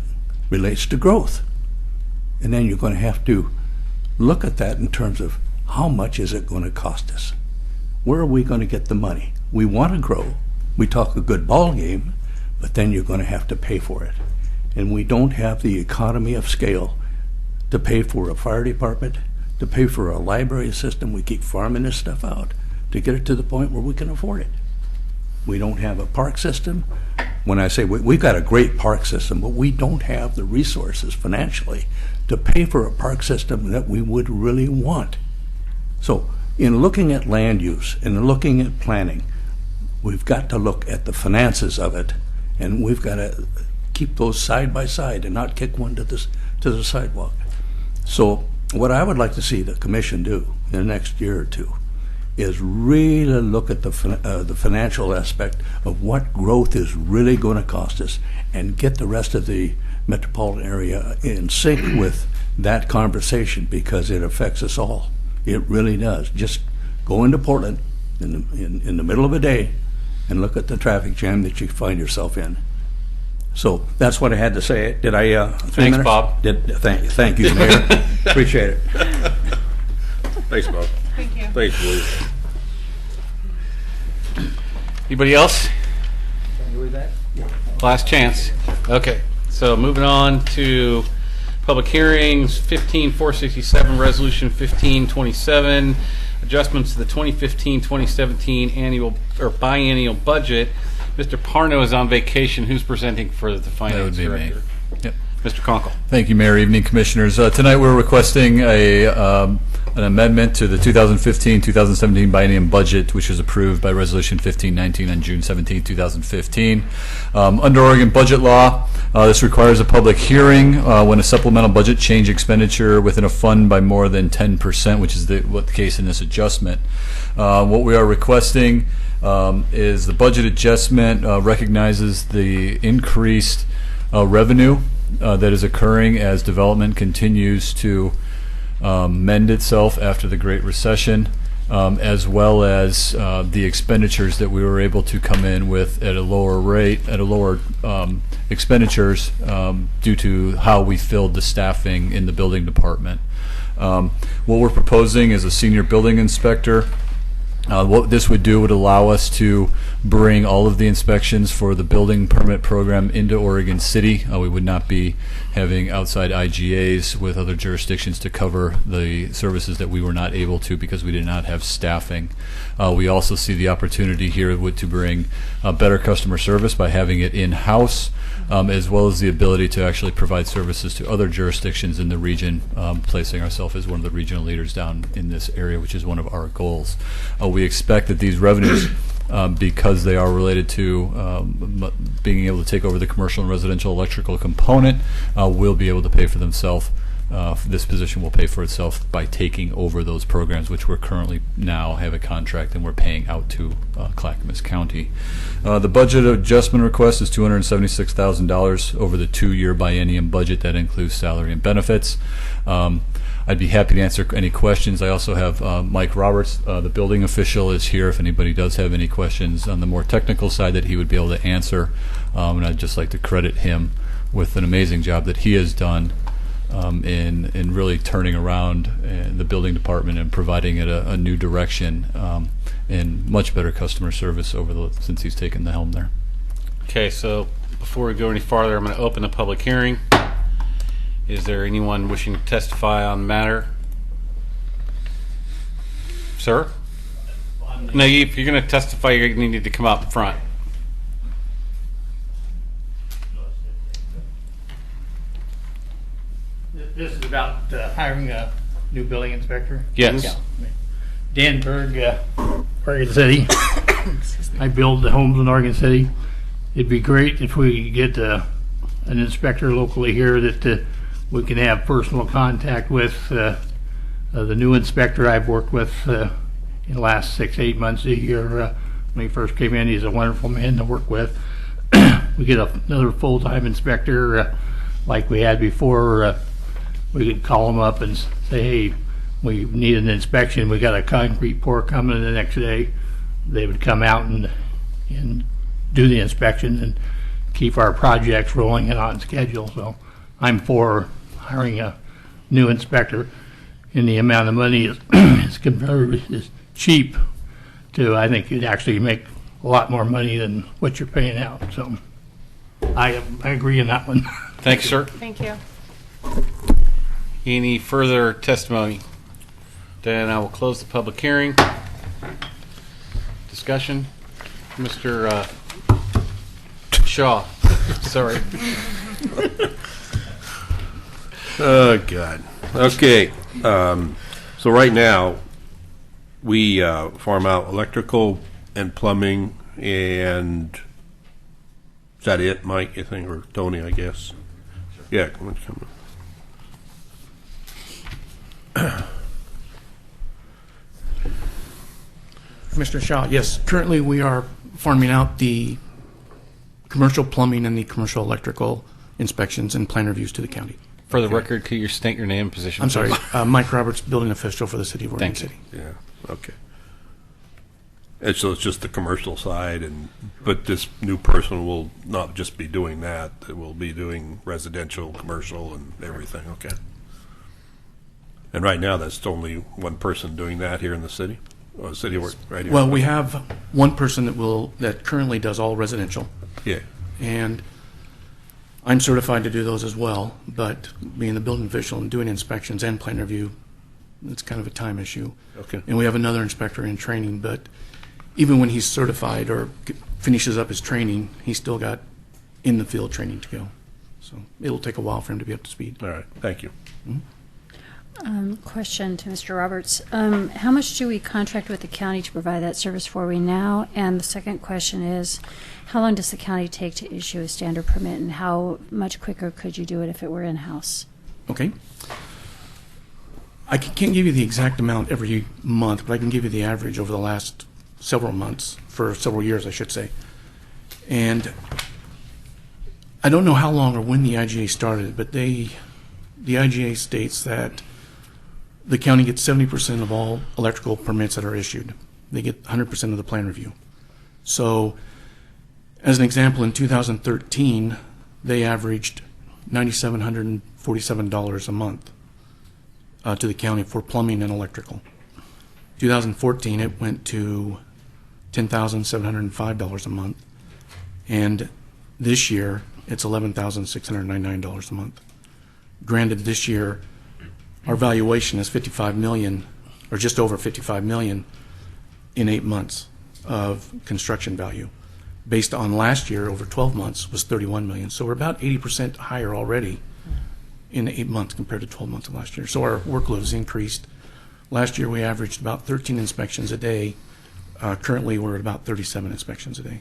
relates to growth. And then you're going to have to look at that in terms of how much is it going to cost us? Where are we going to get the money? We want to grow. We talk a good ball game, but then you're going to have to pay for it. And we don't have the economy of scale to pay for a fire department, to pay for a library system. We keep farming this stuff out to get it to the point where we can afford it. We don't have a park system. When I say we've got a great park system, but we don't have the resources financially to pay for a park system that we would really want. So in looking at land use and looking at planning, we've got to look at the finances of it, and we've got to keep those side by side and not kick one to the sidewalk. So what I would like to see the commission do in the next year or two is really look at the financial aspect of what growth is really going to cost us and get the rest of the metropolitan area in sync with that conversation, because it affects us all. It really does. Just go into Portland in the middle of a day and look at the traffic jam that you find yourself in. So that's what I had to say. Did I? 3 Thanks, minutes? Bob. Thank you, Mayor. Appreciate it. Thanks, Bob. Thank you. Thanks, Louise. Anybody else? Last chance. Okay, so moving on to public hearings, 15467, resolution 1527, adjustments to the 2015-2017 annual or biennial budget. Mr. Parno is on vacation. Who's presenting for the finance That would be me. director? Yep. Mr. Conkle. Thank you, Mayor. Evening, Commissioners. Tonight we're requesting an amendment to the 2015-2017 biennium budget, which was approved by Resolution 1519 on June 17, 2015. Under Oregon budget law, this requires a public hearing when a supplemental budget change expenditure within a fund by more than 10%, which is the case in this adjustment. What we are requesting is the budget adjustment recognizes the increased revenue that is occurring as development continues to mend itself after the Great Recession, as well as the expenditures that we were able to come in with at a lower rate, at a lower expenditures due to how we filled the staffing in the building department. What we're proposing is a senior building inspector. What this would do would allow us to bring all of the inspections for the building permit program into Oregon City. We would not be having outside IGAs with other jurisdictions to cover the services that we were not able to because we did not have staffing. We also see the opportunity here to bring better customer service by having it in-house, as well as the ability to actually provide services to other jurisdictions in the region, placing ourselves as one of the regional leaders down in this area, which is one of our goals. We expect that these revenues, because they are related to being able to take over the commercial and residential electrical component, will be able to pay for themselves. This position will pay for itself by taking over those programs, which we're currently now have a contract and we're paying out to Clackamas County. The budget adjustment request is $276,000 over the 2-year biennium budget. That includes salary and benefits. I'd be happy to answer any questions. I also have Mike Roberts, the building official, is here if anybody does have any questions on the more technical side that he would be able to answer. And I'd just like to credit him with an amazing job that he has done in really turning around the building department and providing it a new direction and much better customer service since he's taken the helm there. Okay, so before we go any farther, I'm going to open the public hearing. Is there anyone wishing to testify on the matter? Sir? No, if you're going to testify, you're going to need to come up front. This is about hiring a new building inspector? Yes. Yeah. Dan Berg, Oregon City. I build the homes in Oregon City. It'd be great if we could get an inspector locally here that we can have personal contact with. The new inspector I've worked with in the last 6-8 months, a year, when he first came in, he's a wonderful man to work with. We get another full-time inspector like we had before. We could call them up and say, hey, we need an inspection. We got a concrete pour coming the next day. They would come out and do the inspection and keep our projects rolling and on schedule. So I'm for hiring a new inspector, and the amount of money is cheap to, I think you'd actually make a lot more money than what you're paying out. So I agree on that one. Thanks, sir. Thank you. Any further testimony? Then I will close the public hearing. Discussion? Mr. Shaw. Sorry. Oh, God. Okay. So right now, We farm out electrical and plumbing, and is that it, Mike, you think, or Tony, I guess? Yeah, come on. Commissioner Shaw, yes, currently we are farming out the commercial plumbing and the commercial electrical inspections and plan reviews to the county. For the record, could you state your name and position? I'm sorry, please? Mike Roberts, building official for the city of Oregon Thank you. City. Yeah, okay. And so it's just the commercial side, but this new person will not just be doing that, it will be doing residential, commercial, and everything, okay. And right now, that's only one person doing that here in the city? Or city work, right here? Well, we have one person that currently does all residential, Yeah, and I'm certified to do those as well, but being the building official and doing inspections and plan review, it's kind of a time issue. okay. And we have another inspector in training, but even when he's certified or finishes up his training, he's still got in the field training to go. So it'll take a while for him to be up to speed. All right, thank you. Question to Mr. Roberts. How much do we contract with the county to provide that service for we now? And the second question is, how long does the county take to issue a standard permit, and how much quicker could you do it if it were in-house? Okay. I can't give you the exact amount every month, but I can give you the average over the last several months, for several years, I should say. And I don't know how long or when the IGA started, but the IGA states that the county gets 70% of all electrical permits that are issued. They get 100% of the plan review. So, as an example, in 2013, they averaged $9,747 a month to the county for plumbing and electrical. 2014, it went to $10,705 a month, and this year it's $11,699 a month. Granted, this year our valuation is $55 million, or just over $55 million, in 8 months of construction value. Based on last year, over 12 months, was $31 million. So we're about 80% higher already in 8 months compared to 12 months of last year. So our workload has increased. Last year we averaged about 13 inspections a day. Currently we're at about 37 inspections a day.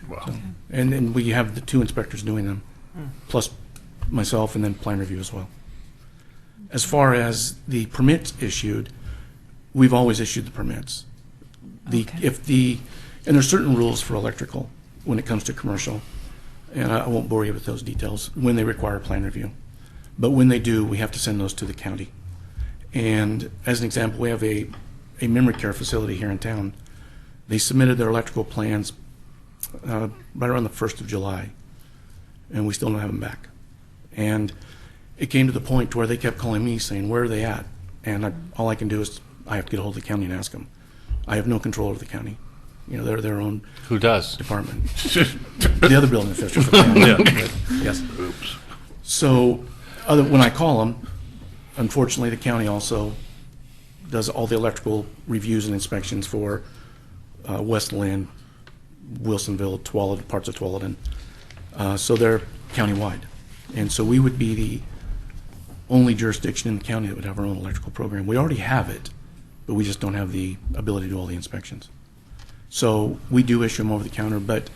Wow. So, and we have the 2 inspectors doing them, plus myself, and then plan review as well. As far as the permits issued, we've always issued the permits. And there's certain rules for electrical when it comes to commercial, and I won't bore you with those details, when they require plan review. But when they do, we have to send those to the county. And as an example, we have a memory care facility here in town. They submitted their electrical plans right around the 1st of July, and we still don't have them back. And it came to the point where they kept calling me saying, where are they at? And all I can do is I have to get a hold of the county and ask them. I have no control over the county. You know, they're their own Who does? department. The other building official for the county. Yeah. Yes. Oops. So when I call them, unfortunately, the county also does all the electrical reviews and inspections for Westland, Wilsonville, Tualatin, parts of Tualatin. So they're countywide. And so we would be the only jurisdiction in the county that would have our own electrical program. We already have it, but we just don't have the ability to do all the inspections. So we do issue them over the counter. But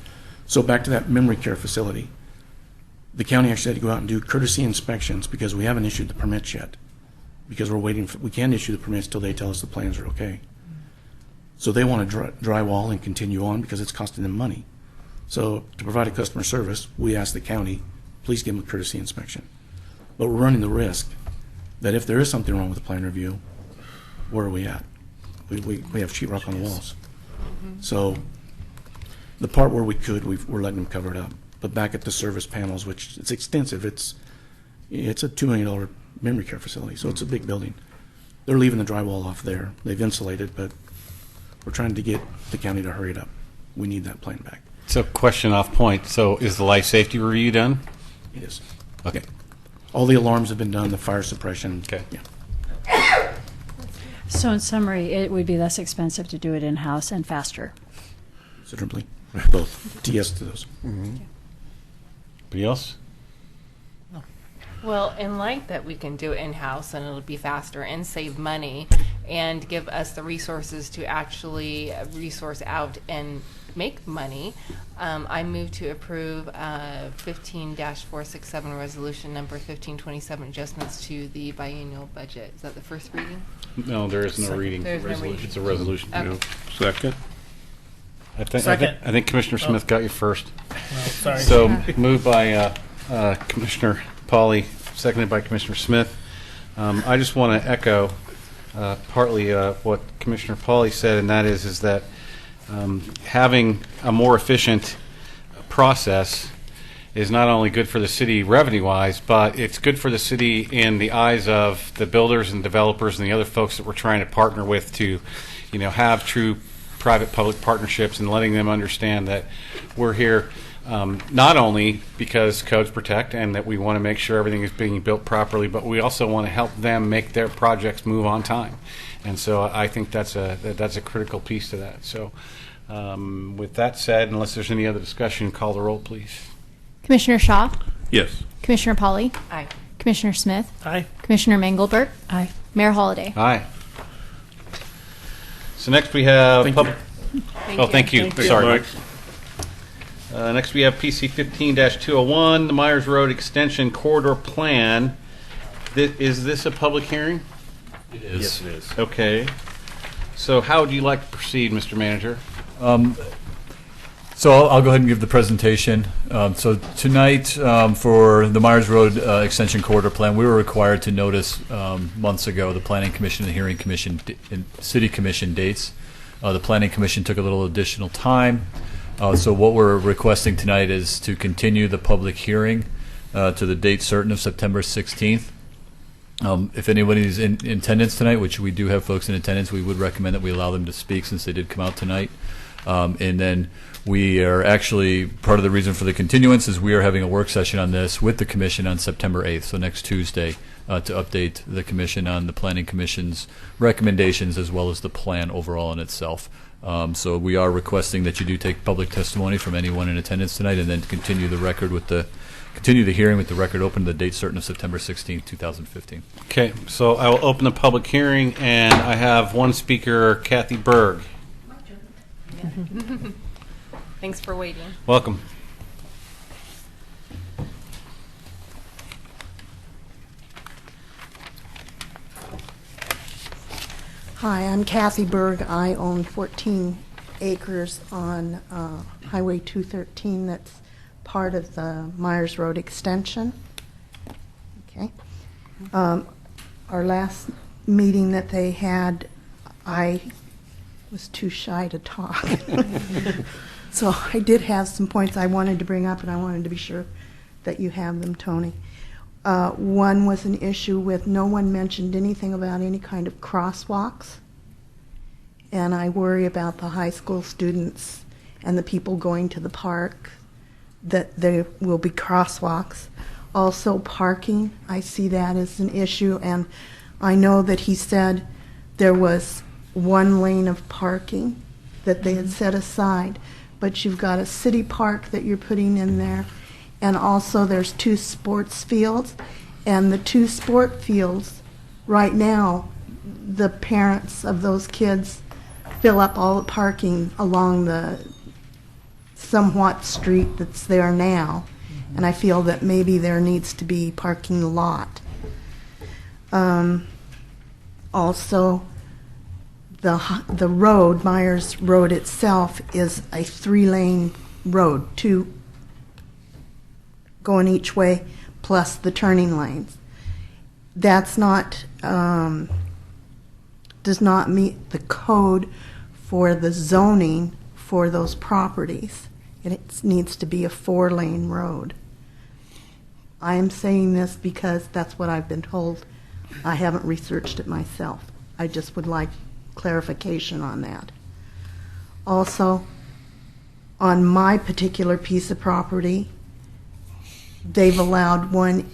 so back to that memory care facility, the county actually had to go out and do courtesy inspections because we haven't issued the permits yet. Because we're waiting we can't issue the permits till they tell us the plans are okay. So they want to drywall and continue on because it's costing them money. So to provide a customer service, we ask the county, please give them a courtesy inspection. But we're running the risk that if there is something wrong with the plan review, where are we at? We have sheetrock on the walls. So the part where we could, we're letting them cover it up. But back at the service panels, which it's extensive, it's a $2 million memory care facility, so it's a big building. They're leaving the drywall off there. They've insulated, but we're trying to get the county to hurry it up. We need that plan back. So, question off point. So, is the life safety review done? It is. Okay. All the alarms have been done, the fire suppression. Okay. Yeah. So in summary, it would be less expensive to do it in-house and faster. Considerably. Both. TS to those. Anybody else? Well, in light that we can do it in-house and it'll be faster and save money, and give us the resources to actually resource out and make money, I move to approve 15-467 resolution number 1527 adjustments to the biennial budget. Is that the first reading? No, there is no reading. There's no reading. It's a resolution. Okay. Second? I think Commissioner Smith got you first. Sorry. So moved by Commissioner Pauly, seconded by Commissioner Smith. I just want to echo partly what Commissioner Pauly said, and that is that having a more efficient process is not only good for the city revenue-wise, but it's good for the city in the eyes of the builders and developers and the other folks that we're trying to partner with to, have true private-public partnerships and letting them understand that we're here not only because codes protect and that we want to make sure everything is being built properly, but we also want to help them make their projects move on time. And so I think that's a critical piece to that. So with that said, unless there's any other discussion, call the roll, please. Commissioner Shaw, Yes. Commissioner Pauly, Aye. Commissioner Smith, Aye. Commissioner Mangelbert, Aye. Mayor Holliday. Aye. So next we have... Thank you. Thank you. Sorry, Mike. Next we have PC 15-201, the Myers Road Extension Corridor Plan. Is this a public hearing? It is. Yes, it is. Okay. So how would you like to proceed, Mr. Manager? So I'll go ahead and give the presentation. So tonight, for the Myers Road Extension Corridor Plan, we were required to notice months ago the Planning Commission and Hearing Commission and City Commission dates. The Planning Commission took a little additional time. So what we're requesting tonight is to continue the public hearing to the date certain of September 16th. If anybody's in attendance tonight, which we do have folks in attendance, we would recommend that we allow them to speak since they did come out tonight. And then we are actually, part of the reason for the continuance is we are having a work session on this with the Commission on September 8th, so next Tuesday, to update the Commission on the Planning Commission's recommendations as well as the plan overall in itself. So we are requesting that you do take public testimony from anyone in attendance tonight and then continue the hearing with the record open to the date certain of September 16th, 2015. Okay, so I will open the public hearing, and I have one speaker, Kathy Berg. Thanks for waiting. Welcome. Hi, I'm Kathy Berg. I own 14 acres on Highway 213 that's part of the Myers Road extension. Okay. Our last meeting that they had, I was too shy to talk. So I did have some points I wanted to bring up, and I wanted to be sure that you have them, Tony. One was an issue with no one mentioned anything about any kind of crosswalks. And I worry about the high school students and the people going to the park, that there will be crosswalks. Also parking, I see that as an issue, and I know that he said there was one lane of parking that they had set aside, but you've got a city park that you're putting in there, and also there's 2 sports fields, and the 2 sport fields, right now, the parents of those kids fill up all the parking along the somewhat street that's there now, and I feel that maybe there needs to be parking lot. Also, the road, Myers Road itself, is a 3-lane road, 2 going each way, plus the turning lanes. That's not, does not meet the code for the zoning for those properties. It needs to be a 4-lane road. I am saying this because that's what I've been told. I haven't researched it myself. I just would like clarification on that. Also, on my particular piece of property, they've allowed one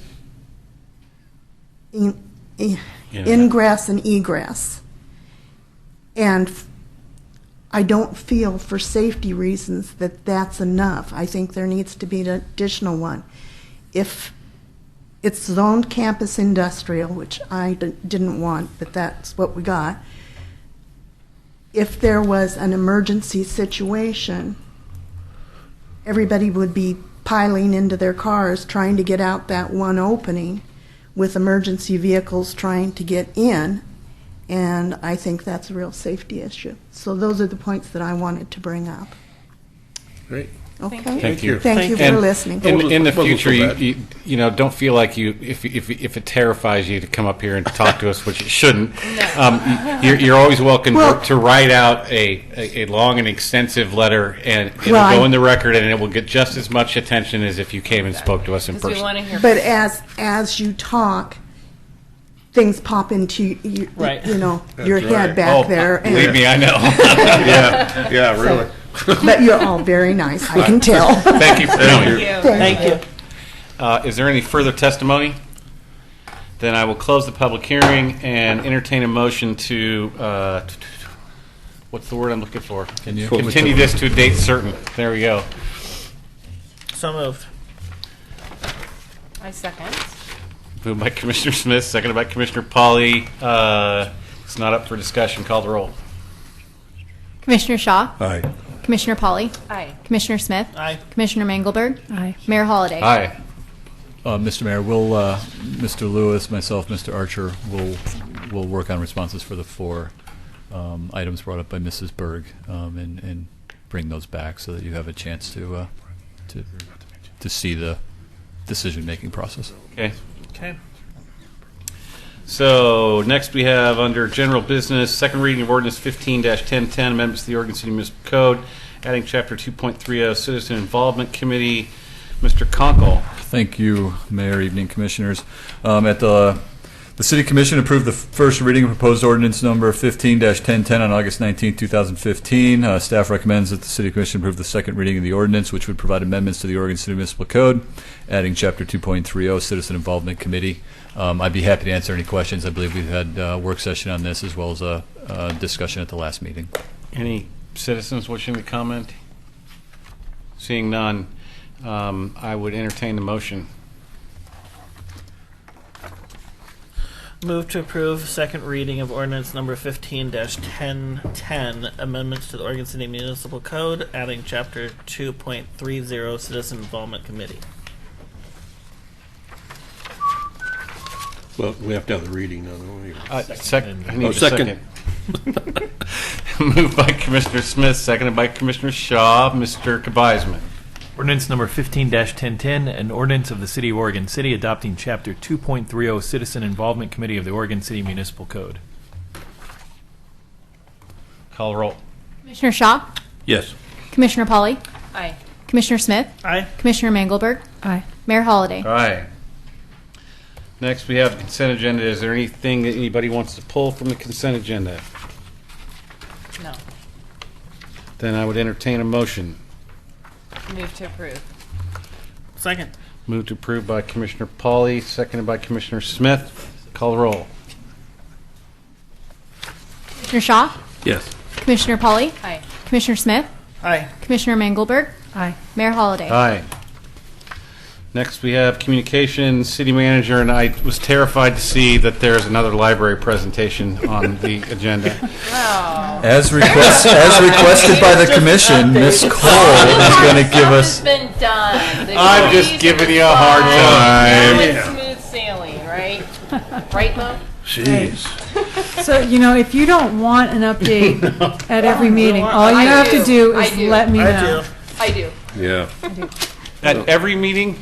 ingress and egress. And I don't feel, for safety reasons, that that's enough. I think there needs to be an additional one. If it's zoned campus industrial, which I didn't want, but that's what we got, if there was an emergency situation, everybody would be piling into their cars trying to get out that one opening with emergency vehicles trying to get in, and I think that's a real safety issue. So those are the points that I wanted to bring up. Great. Okay? Thank you. Thank you for And listening. In the Wasn't so future, bad. you know, don't feel like if it terrifies you to come up here and talk to us, which it shouldn't. You're always welcome Well- to write out a long and extensive letter, and it'll Right. go in the record, and it will get just as much attention as if you came and spoke to us in Because we person. want to hear. But as you talk, things pop into you, Right. you know, your That's head right. back Oh, there. and- believe me, I know. Yeah, really. But you're all very nice, I can tell. Thank you for coming. Thank you. Is there any further testimony? Then I will close the public hearing and entertain a motion to, what's the word I'm looking for? Continue this to a date certain. There we go. So moved. I second. Moved by Commissioner Smith, seconded by Commissioner Pauly. It's not up for discussion. Call the roll. Commissioner Shaw, Aye. Commissioner Polly, Aye. Commissioner Smith, Aye. Commissioner Mangelberg, Aye. Mayor Holliday. Aye. Mr. Mayor, will Mr. Lewis, myself, Mr. Archer will work on responses for the 4 items brought up by Mrs. Berg, and bring those back so that you have a chance to see the decision-making process. Okay. Okay. So next we have under general business, second reading of ordinance 15-1010, amendments to the Oregon City Municipal Code, adding chapter 2.30 Citizen Involvement Committee. Mr. Conkle. Thank you, Mayor, evening commissioners. The City Commission approved the first reading of proposed ordinance number 15-1010 on August 19, 2015. Staff recommends that the City Commission approve the second reading of the ordinance, which would provide amendments to the Oregon City Municipal Code, adding Chapter 2.30 Citizen Involvement Committee. I'd be happy to answer any questions. I believe we've had a work session on this as well as a discussion at the last meeting. Any citizens wishing to comment? Seeing none, I would entertain the motion. Move to approve second reading of ordinance number 15-1010, amendments to the Oregon City Municipal Code, adding chapter 2.30 Citizen Involvement Committee. Well, we have to have the reading now, don't we? I need Oh, a second. Moved by Commissioner Smith, seconded by Commissioner Shaw. Mr. Kabizman. Ordinance number 15-1010, an ordinance of the City of Oregon City adopting Chapter 2.30 Citizen Involvement Committee of the Oregon City Municipal Code. Call roll. Commissioner Shaw, Yes. Commissioner Polly, Aye. Commissioner Smith, Aye. Commissioner Mangelberg, Aye. Mayor Holliday. Aye. Next, we have the consent agenda. Is there anything that anybody wants to pull from the consent agenda? No. Then I would entertain a motion. Move to approve. Second. Moved to approve by Commissioner Pauly, seconded by Commissioner Smith. Call the roll. Commissioner Shaw, Yes. Commissioner Polly, Aye. Commissioner Smith, Aye. Commissioner Mangelberg, Aye. Mayor Holliday. Aye. Next, we have communications, city manager, and I was terrified to see that there's another library presentation on the agenda. Oh. As requested by the commission, Ms. Cole is going to give us. It's been done. The I'm just trees giving are you a hard fine. time. Now it's smooth sailing, right? Right, Mo? Jeez. So, you know, if you don't want an update at every meeting, all you I have do. to do I is do. let me I know. do. I do. Yeah. At every meeting?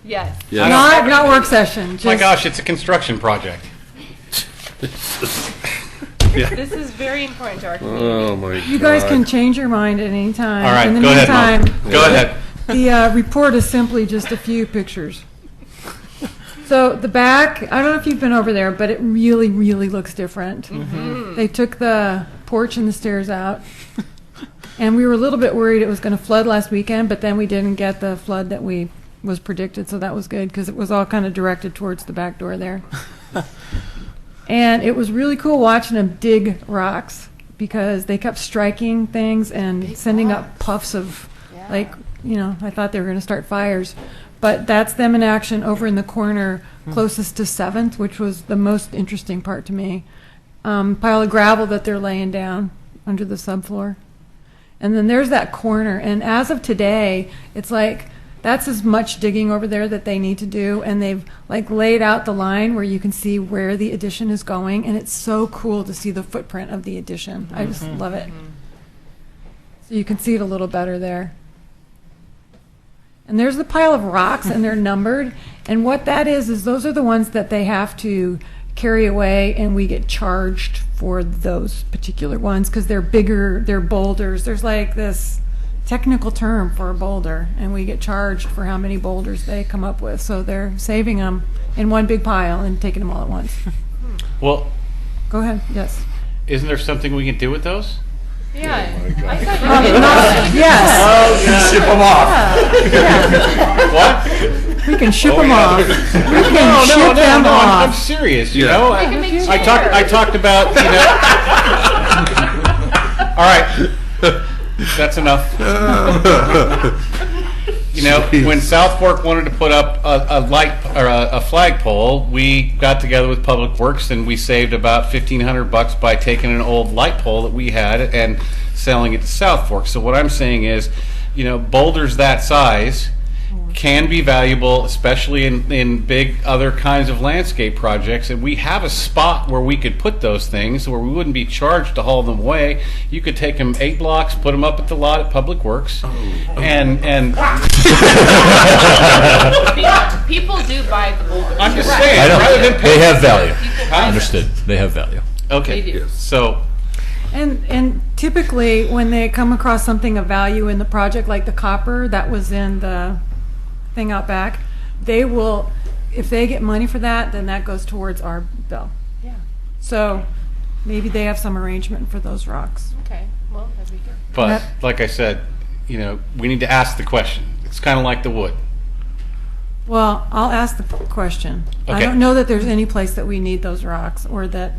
Yes. Yeah. Not work session. Just, My gosh, it's a construction project. This is very important to our community. Oh, my God. You guys can change your mind at any time. All right, In the go ahead, Mom. meantime, Go ahead. the report is simply just a few pictures. So the back, I don't know if you've been over there, but it really, really looks different. They took the porch and the stairs out. And we were a little bit worried it was going to flood last weekend, but then we didn't get the flood that was predicted, so that was good because it was all kind of directed towards the back door there. And it was really cool watching them dig rocks because they kept striking things and sending up puffs of, like, you know, I thought they were going to start fires. But that's them in action over in the corner closest to 7th, which was the most interesting part to me. Pile of gravel that they're laying down. under the subfloor. And then there's that corner, and as of today, it's like, that's as much digging over there that they need to do, and they've like laid out the line where you can see where the addition is going, and it's so cool to see the footprint of the addition. I just love it. So you can see it a little better there. And there's the pile of rocks, and they're numbered, and what that is those are the ones that they have to carry away, and we get charged for those particular ones because they're bigger, they're boulders. There's like this technical term for a boulder, and we get charged for how many boulders they come up with. So they're saving them in one big pile and taking them all at once. Well, Go ahead. Yes. isn't there something we can do with those? Yeah. I thought you did. Yes. Ship them off. What? We can ship them off. We can No, ship them I'm off. serious. You know, We can make I talked about, you know. All right, that's enough. You know, when South Fork wanted to put up a light or a flagpole, we got together with Public Works and we saved about $1,500 by taking an old light pole that we had and selling it to South Fork. So what I'm saying is, you know, boulders that size can be valuable, especially in big other kinds of landscape projects. And we have a spot where we could put those things where we wouldn't be charged to haul them away. You could take them 8 blocks, put them up at the lot at Public Works, and People do buy the boulders. I'm just You're saying, I rather than don't, pay they have value. People I understood. They have value. Okay, They do. so And typically, when they come across something of value in the project, like the copper that was in the thing out back, they will, if they get money for that, then that goes towards our bill. Yeah. So maybe they have some arrangement for those rocks. Okay. Well, that'd be good. but like I said, you know, we need to ask the question. It's kind of like the wood. Well, I'll ask the question. I Okay. don't know that there's any place that we need those rocks, or that,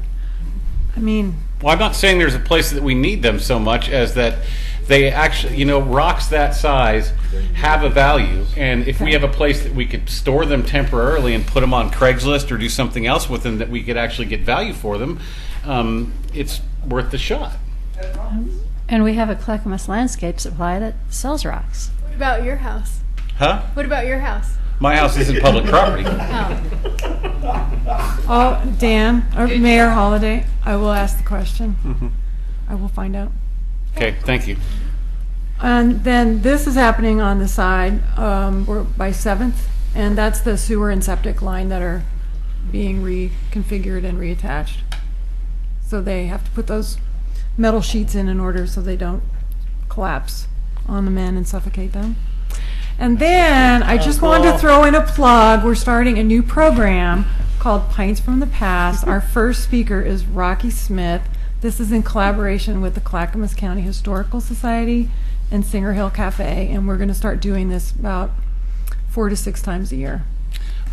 I mean, Well, I'm not saying there's a place that we need them so much as that they actually, you know, rocks that size have a value. And if we have a place that we could store them temporarily and put them on Craigslist or do something else with them that we could actually get value for them, it's worth the shot. And we have a Clackamas Landscape Supply that sells rocks. What about your house? Huh? What about your house? My house isn't public property. oh, Dan, or Mayor Holliday, I will ask the question. I will find out. Okay, thank you. And then this is happening on the side, we're by 7th, and that's the sewer and septic line that are being reconfigured and reattached. So they have to put those metal sheets in order so they don't collapse on the men and suffocate them. And then I just wanted to throw in a plug. We're starting a new program called Pints from the Past. Our first speaker is Rocky Smith. This is in collaboration with the Clackamas County Historical Society and Singer Hill Cafe, and we're going to start doing this about 4 to 6 times a year.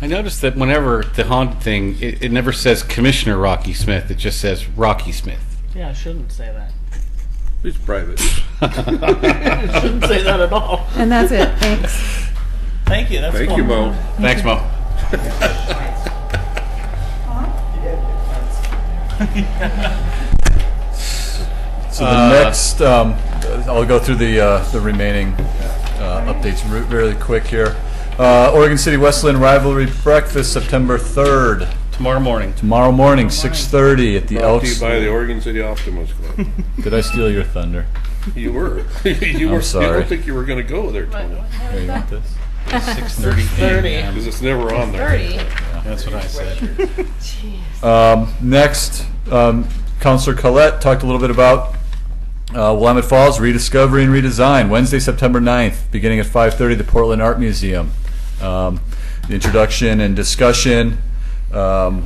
I noticed that whenever the haunted thing, it never says Commissioner Rocky Smith. It just says Rocky Smith. Yeah, I shouldn't say that. It's private. I shouldn't say that at all. And that's it. Thanks. Thank you. That's Thank cool. you, Mo. Thanks, Mo. So the next, I'll go through the remaining updates really quick here. Oregon City Westland Rivalry Breakfast, September 3rd. Tomorrow morning. Tomorrow morning, 6:30 at the Brought to you Elks. by the Oregon City Optimist Club. Did I steal your thunder? You were. You I'm were. sorry. I don't think you were going to go there, Tony. Here, you want this? 6:30 a.m. Because it's never on there. 30. That's what I said. Next, Councilor Collette talked a little bit about Willamette Falls Rediscovery and Redesign, Wednesday, September 9th, beginning at 5:30 at the Portland Art Museum. The introduction and discussion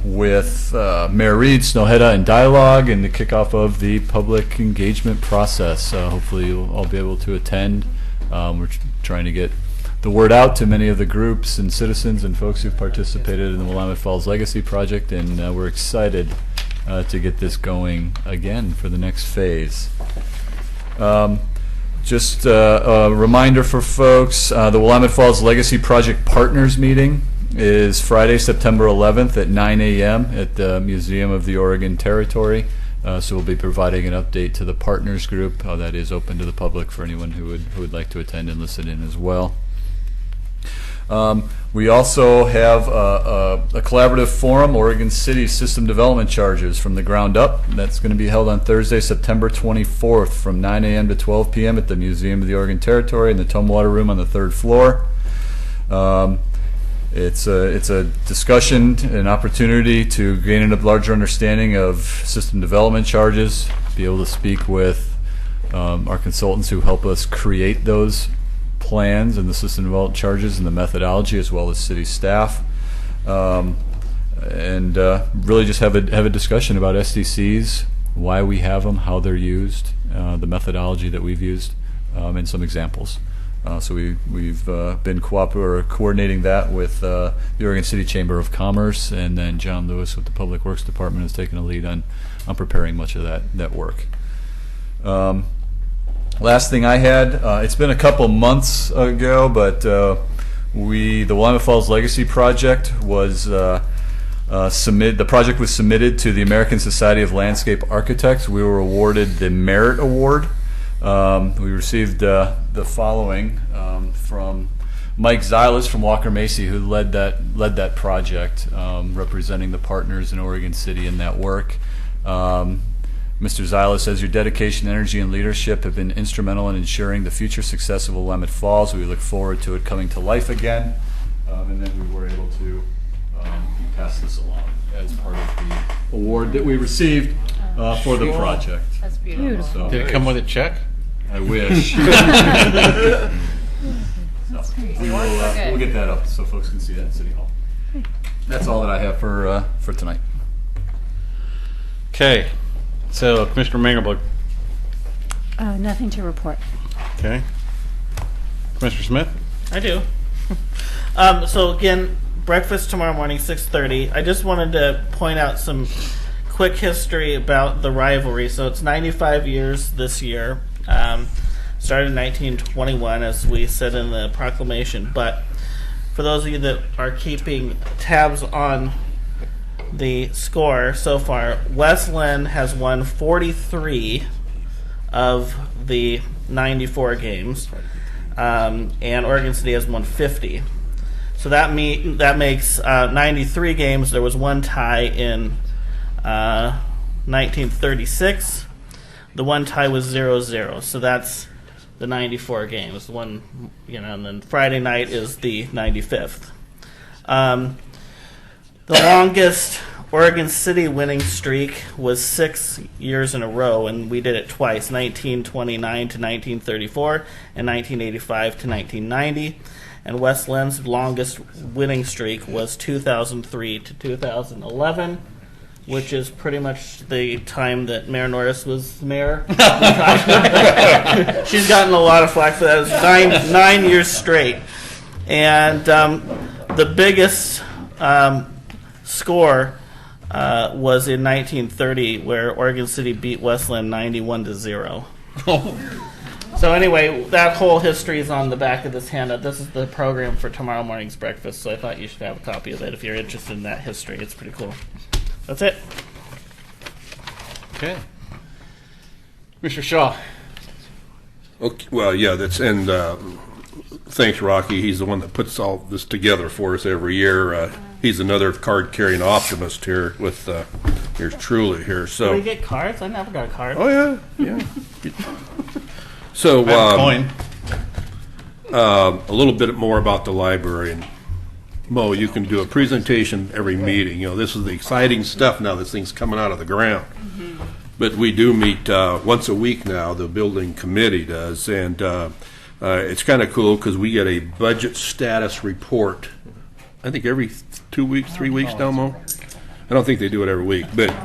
with Mayor Reed, Snowhetta, and dialogue, and the kickoff of the public engagement process. Hopefully you'll all be able to attend. We're trying to get the word out to many of the groups and citizens and folks who've participated in the Willamette Falls Legacy Project, and we're excited to get this going again for the next phase. Just a reminder for folks, the Willamette Falls Legacy Project Partners Meeting is Friday, September 11th at 9 a.m. at the Museum of the Oregon Territory. So we'll be providing an update to the partners group that is open to the public for anyone who would like to attend and listen in as well. We also have a collaborative forum, Oregon City System Development Charges from the Ground Up. That's going to be held on Thursday, September 24th from 9 a.m. to 12 p.m. at the Museum of the Oregon Territory in the Tumwater Room on the 3rd floor. It's a discussion, an opportunity to gain a larger understanding of system development charges, be able to speak with our consultants who help us create those plans and the system development charges and the methodology, as well as city staff, and really just have a discussion about SDCs, why we have them, how they're used, the methodology that we've used, and some examples. So we've been coordinating that with the Oregon City Chamber of Commerce, and then John Lewis with the Public Works Department has taken a lead on preparing much of that work. Last thing I had, it's been a couple months ago, but the Willamette Falls Legacy Project was the project was submitted to the American Society of Landscape Architects. We were awarded the Merit Award. We received the following from Mike Zylas from Walker Macy, who led that project, representing the partners in Oregon City in that work. Mr. Zyla says, your dedication, energy, and leadership have been instrumental in ensuring the future success of Willamette Falls. We look forward to it coming to life again. And then we were able to pass this along as part of the award that we received for the project. That's beautiful. So, Did it come with a check? I wish. We'll get that up so folks can see that in City Hall. That's all that I have for tonight. Okay. So, Commissioner Mangerberg. Nothing to report. Okay. Commissioner Smith? I do. So again, breakfast tomorrow morning, 6:30. I just wanted to point out some quick history about the rivalry. So it's 95 years this year. Started in 1921, as we said in the proclamation. But for those of you that are keeping tabs on the score so far, West Linn has won 43 of the 94 games, and Oregon City has won 50. So that makes 93 games. There was one tie in 1936. The one tie was 0-0. So that's the 94 games. One, and then Friday night is the 95th. The longest Oregon City winning streak was 6 years in a row, and we did it twice, 1929 to 1934 and 1985 to 1990. And West Linn's longest winning streak was 2003 to 2011, which is pretty much the time that Mayor Norris was mayor. She's gotten a lot of flack for that. It was nine years straight. And the biggest score was in 1930, where Oregon City beat West Linn 91-0. So anyway, that whole history is on the back of this handout. This is the program for tomorrow morning's breakfast, so I thought you should have a copy of it if you're interested in that history. It's pretty cool. That's it. Okay. Mr. Shaw. Okay, well, yeah, thanks, Rocky. He's the one that puts all this together for us every year. He's another card-carrying optimist here with yours truly here. So, do we get cards? I never got a card. Oh, yeah. So, coin. A little bit more about the library. And Mo, you can do a presentation every meeting. This is the exciting stuff now. This thing's coming out of the ground. Mm-hmm. But we do meet once a week now. The building committee does, and it's kind of cool because we get a budget status report. I think every 2 weeks, 3 weeks now, Mo. I don't think they do it every week, but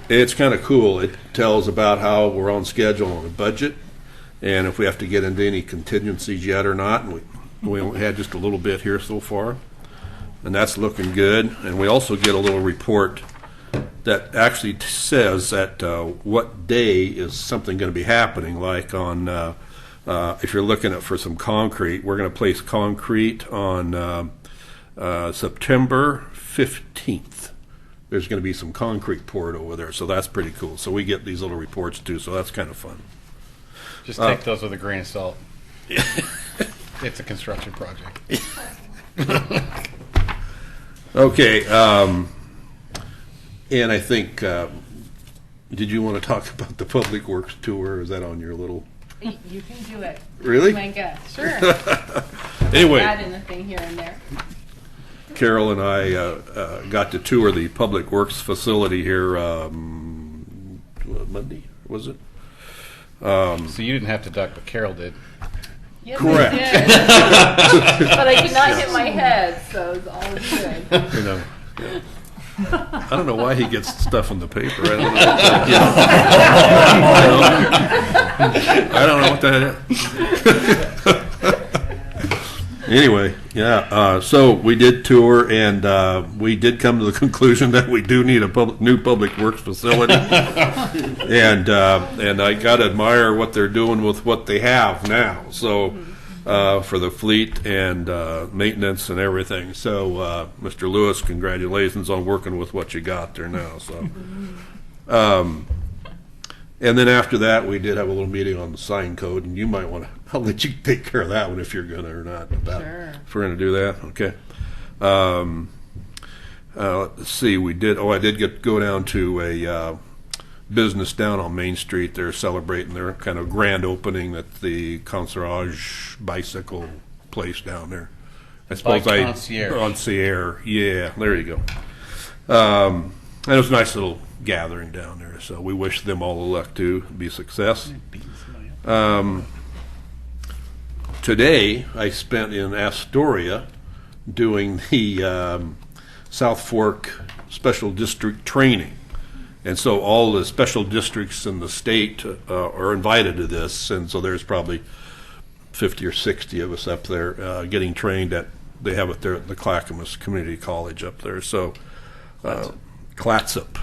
it's kind of cool. It tells about how we're on schedule on the budget, and if we have to get into any contingencies yet or not. And we only had just a little bit here so far, and that's looking good. And we also get a little report that actually says that what day is something going to be happening. Like on, if you're looking for some concrete, we're going to place concrete on September 15th. there's going to be some concrete poured over there, so that's pretty cool. So we get these little reports too, so that's kind of fun. Just take those with a grain of salt. It's a construction project. Okay, and I think, did you want to talk about the Public Works tour? Is that on your little? You can do it. Really? My guess. Sure. Anyway. Add in a thing here and there. Carol and I got to tour the Public Works facility here Monday, was it? So you didn't have to duck, but Carol did. Yes, correct. I did. But I did not hit my head, so it's all good. You know, yeah. I don't know why he gets stuff in the paper. I don't know what that is. Anyway, yeah. So we did tour, and we did come to the conclusion that we do need a new public works facility. and I got to admire what they're doing with what they have now. So for the fleet and maintenance and everything. So Mr. Lewis, congratulations on working with what you got there now. So. And then after that, we did have a little meeting on the sign code, and you might want to, I'll let you take care of that one if you're going to or not. Sure. If we're going to do that, okay. Let's see, I did go down to a business down on Main Street. They're celebrating their kind of grand opening at the Concierge bicycle place down there. I suppose Concierge. Yeah, there you go. And it was a nice little gathering down there, so we wish them all the luck to be a success. Today I spent in Astoria doing the South Fork Special District training, and so all the special districts in the state are invited to this, and so there's probably 50 or 60 of us up there getting trained they have it there at the Clackamas Community College up there. So Clatsop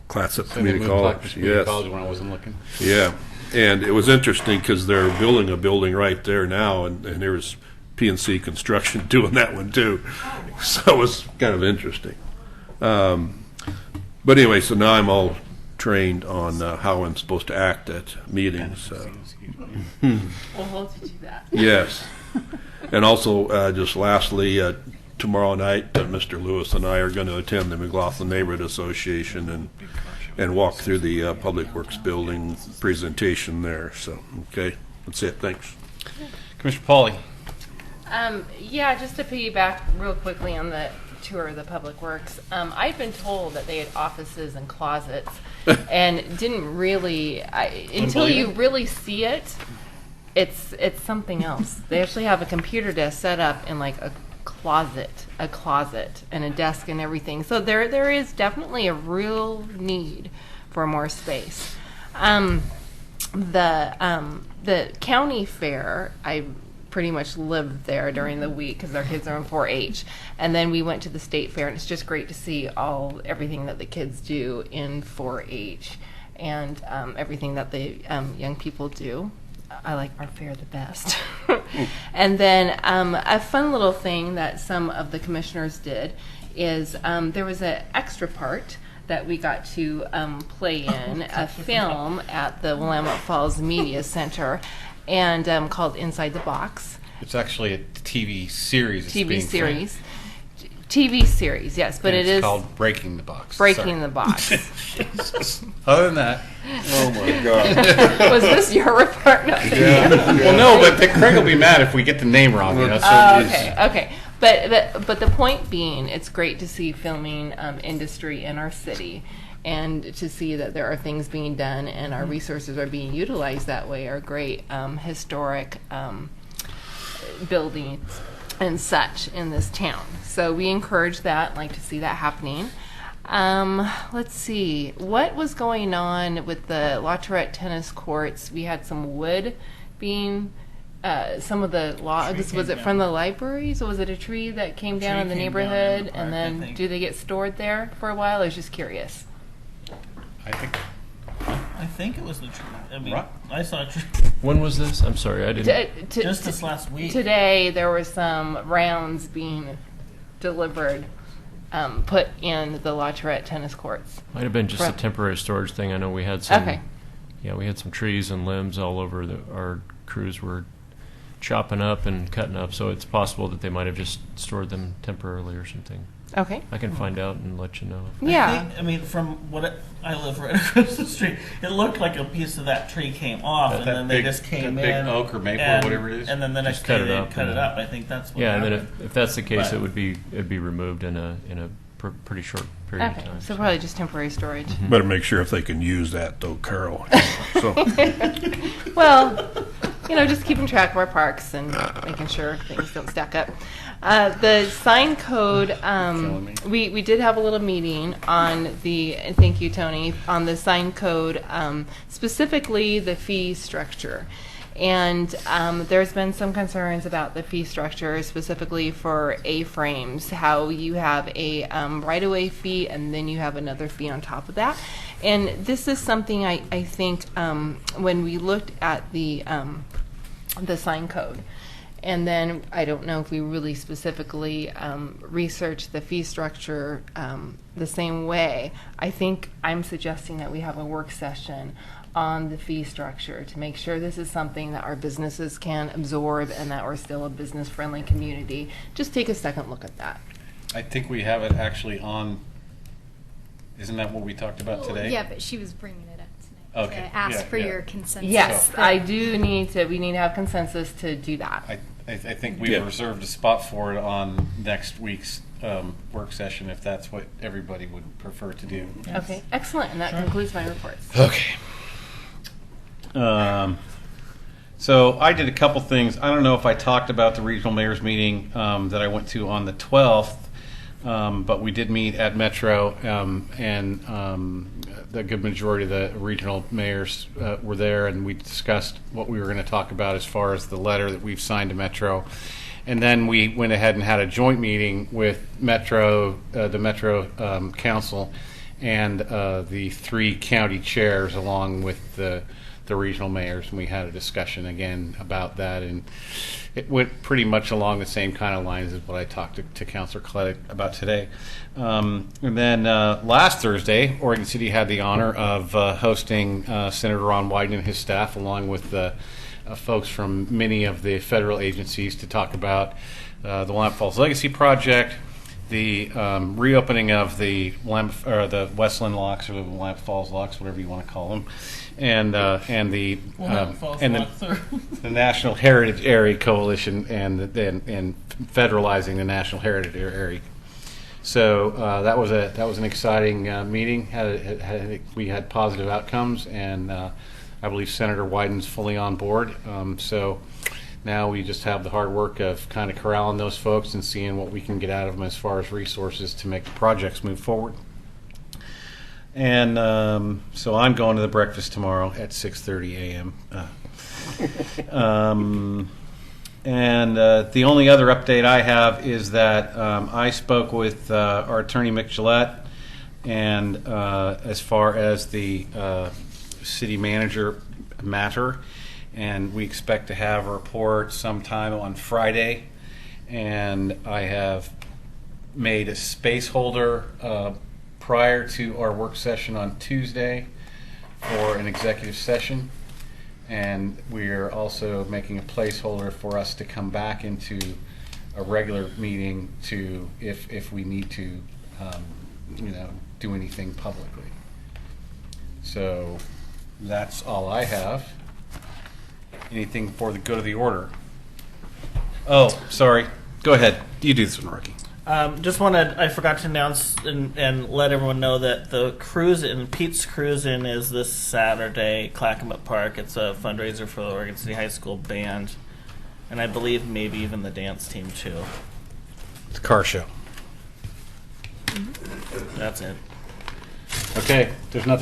Community College. Yes. College when I wasn't looking. Yeah, and it was interesting because they're building a building right there now, and there was PNC Construction doing that one too. So it was kind of interesting. But anyway, so now I'm all trained on how I'm supposed to act at meetings. We'll hold you to that. Yes. And also, just lastly, tomorrow night, Mr. Lewis and I are going to attend the McLaughlin Neighborhood Association and walk through the Public Works building presentation there. So, okay, that's it. Thanks. Commissioner Pauly. Yeah, just to piggyback real quickly on the tour of the Public Works, I'd been told that they had offices and closets, and didn't really until you really see it. It's something else. They actually have a computer desk set up in like a closet, and a desk and everything. So there is definitely a real need for more space. The county fair, I pretty much lived there during the week because our kids are in 4-H, and then we went to the state fair, and it's just great to see everything that the kids do in 4-H and everything that the young people do. I like our fair the best. And then a fun little thing that some of the commissioners did is there was an extra part that we got to play in a film at the Willamette Falls Media Center, and called Inside the Box. It's actually a TV series. TV series, yes, but it's called Breaking the Box. Breaking the Box. Other than that, oh my God, was this your report? No. Yeah. Well, no, but Craig will be mad if we get the name wrong. You know, so okay. But the point being, it's great to see filming industry in our city, and to see that there are things being done and our resources are being utilized that way are great. Historic buildings and such in this town. So we encourage that, like to see that happening. Let's see, what was going on with the La Tourette tennis courts? We had some wood being, some of the logs, was it from the libraries, or was it a tree that came down in the neighborhood? And then do they get stored there for a while? I was just curious. I think it was the tree. I mean, I saw a tree. When was this? I'm sorry, I didn't. Just this last week. Today there were some rounds being delivered put in the La Tourette tennis courts. Might have been just a From- temporary storage thing. I know we had some. Okay. Yeah, we had some trees and limbs all over that our crews were chopping up and cutting up. So it's possible that they might have just stored them temporarily or something. Okay. I can find out and let you know. Yeah. I mean, from I live right across the street, it looked like a piece of that tree came off, and That then they big- just came that in. big oak or maple or and- whatever it is? And then the next Just day cut it they up cut it and- up. I think that's what Yeah, and happened. then if that's the case, But- it'd be removed in a pretty short period Okay. of time. So probably just temporary storage. Better make sure if they can use that though, Carol. So, Well, just keeping track of our parks and making sure things don't stack up. The sign code, we did have a little meeting on and thank you, Tony, on the sign code, specifically the fee structure. And there's been some concerns about the fee structure, specifically for A-frames, how you have a right-of-way fee and then you have another fee on top of that. And this is something I think when we looked at the sign code, and then I don't know if we really specifically researched the fee structure the same way. I think I'm suggesting that we have a work session on the fee structure to make sure this is something that our businesses can absorb and that we're still a business-friendly community. Just take a second look at that. I think we have it actually on, isn't that what we talked about today? Yeah, but she was bringing it up tonight. Okay, To ask yeah, for yeah. your consensus. Yes, we need to have consensus to do that. I think we Yeah. reserved a spot for it on next week's work session, if that's what everybody would prefer to do. Okay, excellent, and that concludes my reports. Okay. So I did a couple things. I don't know if I talked about the regional mayor's meeting that I went to on the 12th, but we did meet at Metro, and the good majority of the regional mayors were there, and we discussed what we were going to talk about as far as the letter that we've signed to Metro. And then we went ahead and had a joint meeting with Metro, the Metro Council, and the 3 county chairs, along with the regional mayors, and we had a discussion again about that, and it went pretty much along the same kind of lines as what I talked to Councilor Koletic about today. And then last Thursday, Oregon City had the honor of hosting Senator Ron Wyden and his staff, along with folks from many of the federal agencies, to talk about the Willamette Falls Legacy Project, the reopening of the Westland Locks, or the Willamette Falls Locks, whatever you want to call them, and the National Heritage Area Coalition, and federalizing the National Heritage Area. So that was an exciting meeting. We had positive outcomes, and I believe Senator Wyden's fully on board. So now we just have the hard work of kind of corralling those folks and seeing what we can get out of them as far as resources to make the projects move forward. And so I'm going to the breakfast tomorrow at 6:30 a.m. And the only other update I have is that I spoke with our attorney, Mick Gillette, and as far as the city manager matter, and we expect to have a report sometime on Friday. And I have made a space holder prior to our work session on Tuesday for an executive session, and we're also making a placeholder for us to come back into a regular meeting to, if we need to, do anything publicly. So that's all I have. Anything for the good of the order? Oh, sorry. Go ahead. You do this one, Ricky. I forgot to announce and let everyone know that the Pete's Cruise-In is this Saturday, Clackamas Park. It's a fundraiser for the Oregon City High School Band, and I believe maybe even the dance team too. It's a car show. That's it. Okay, there's nothing.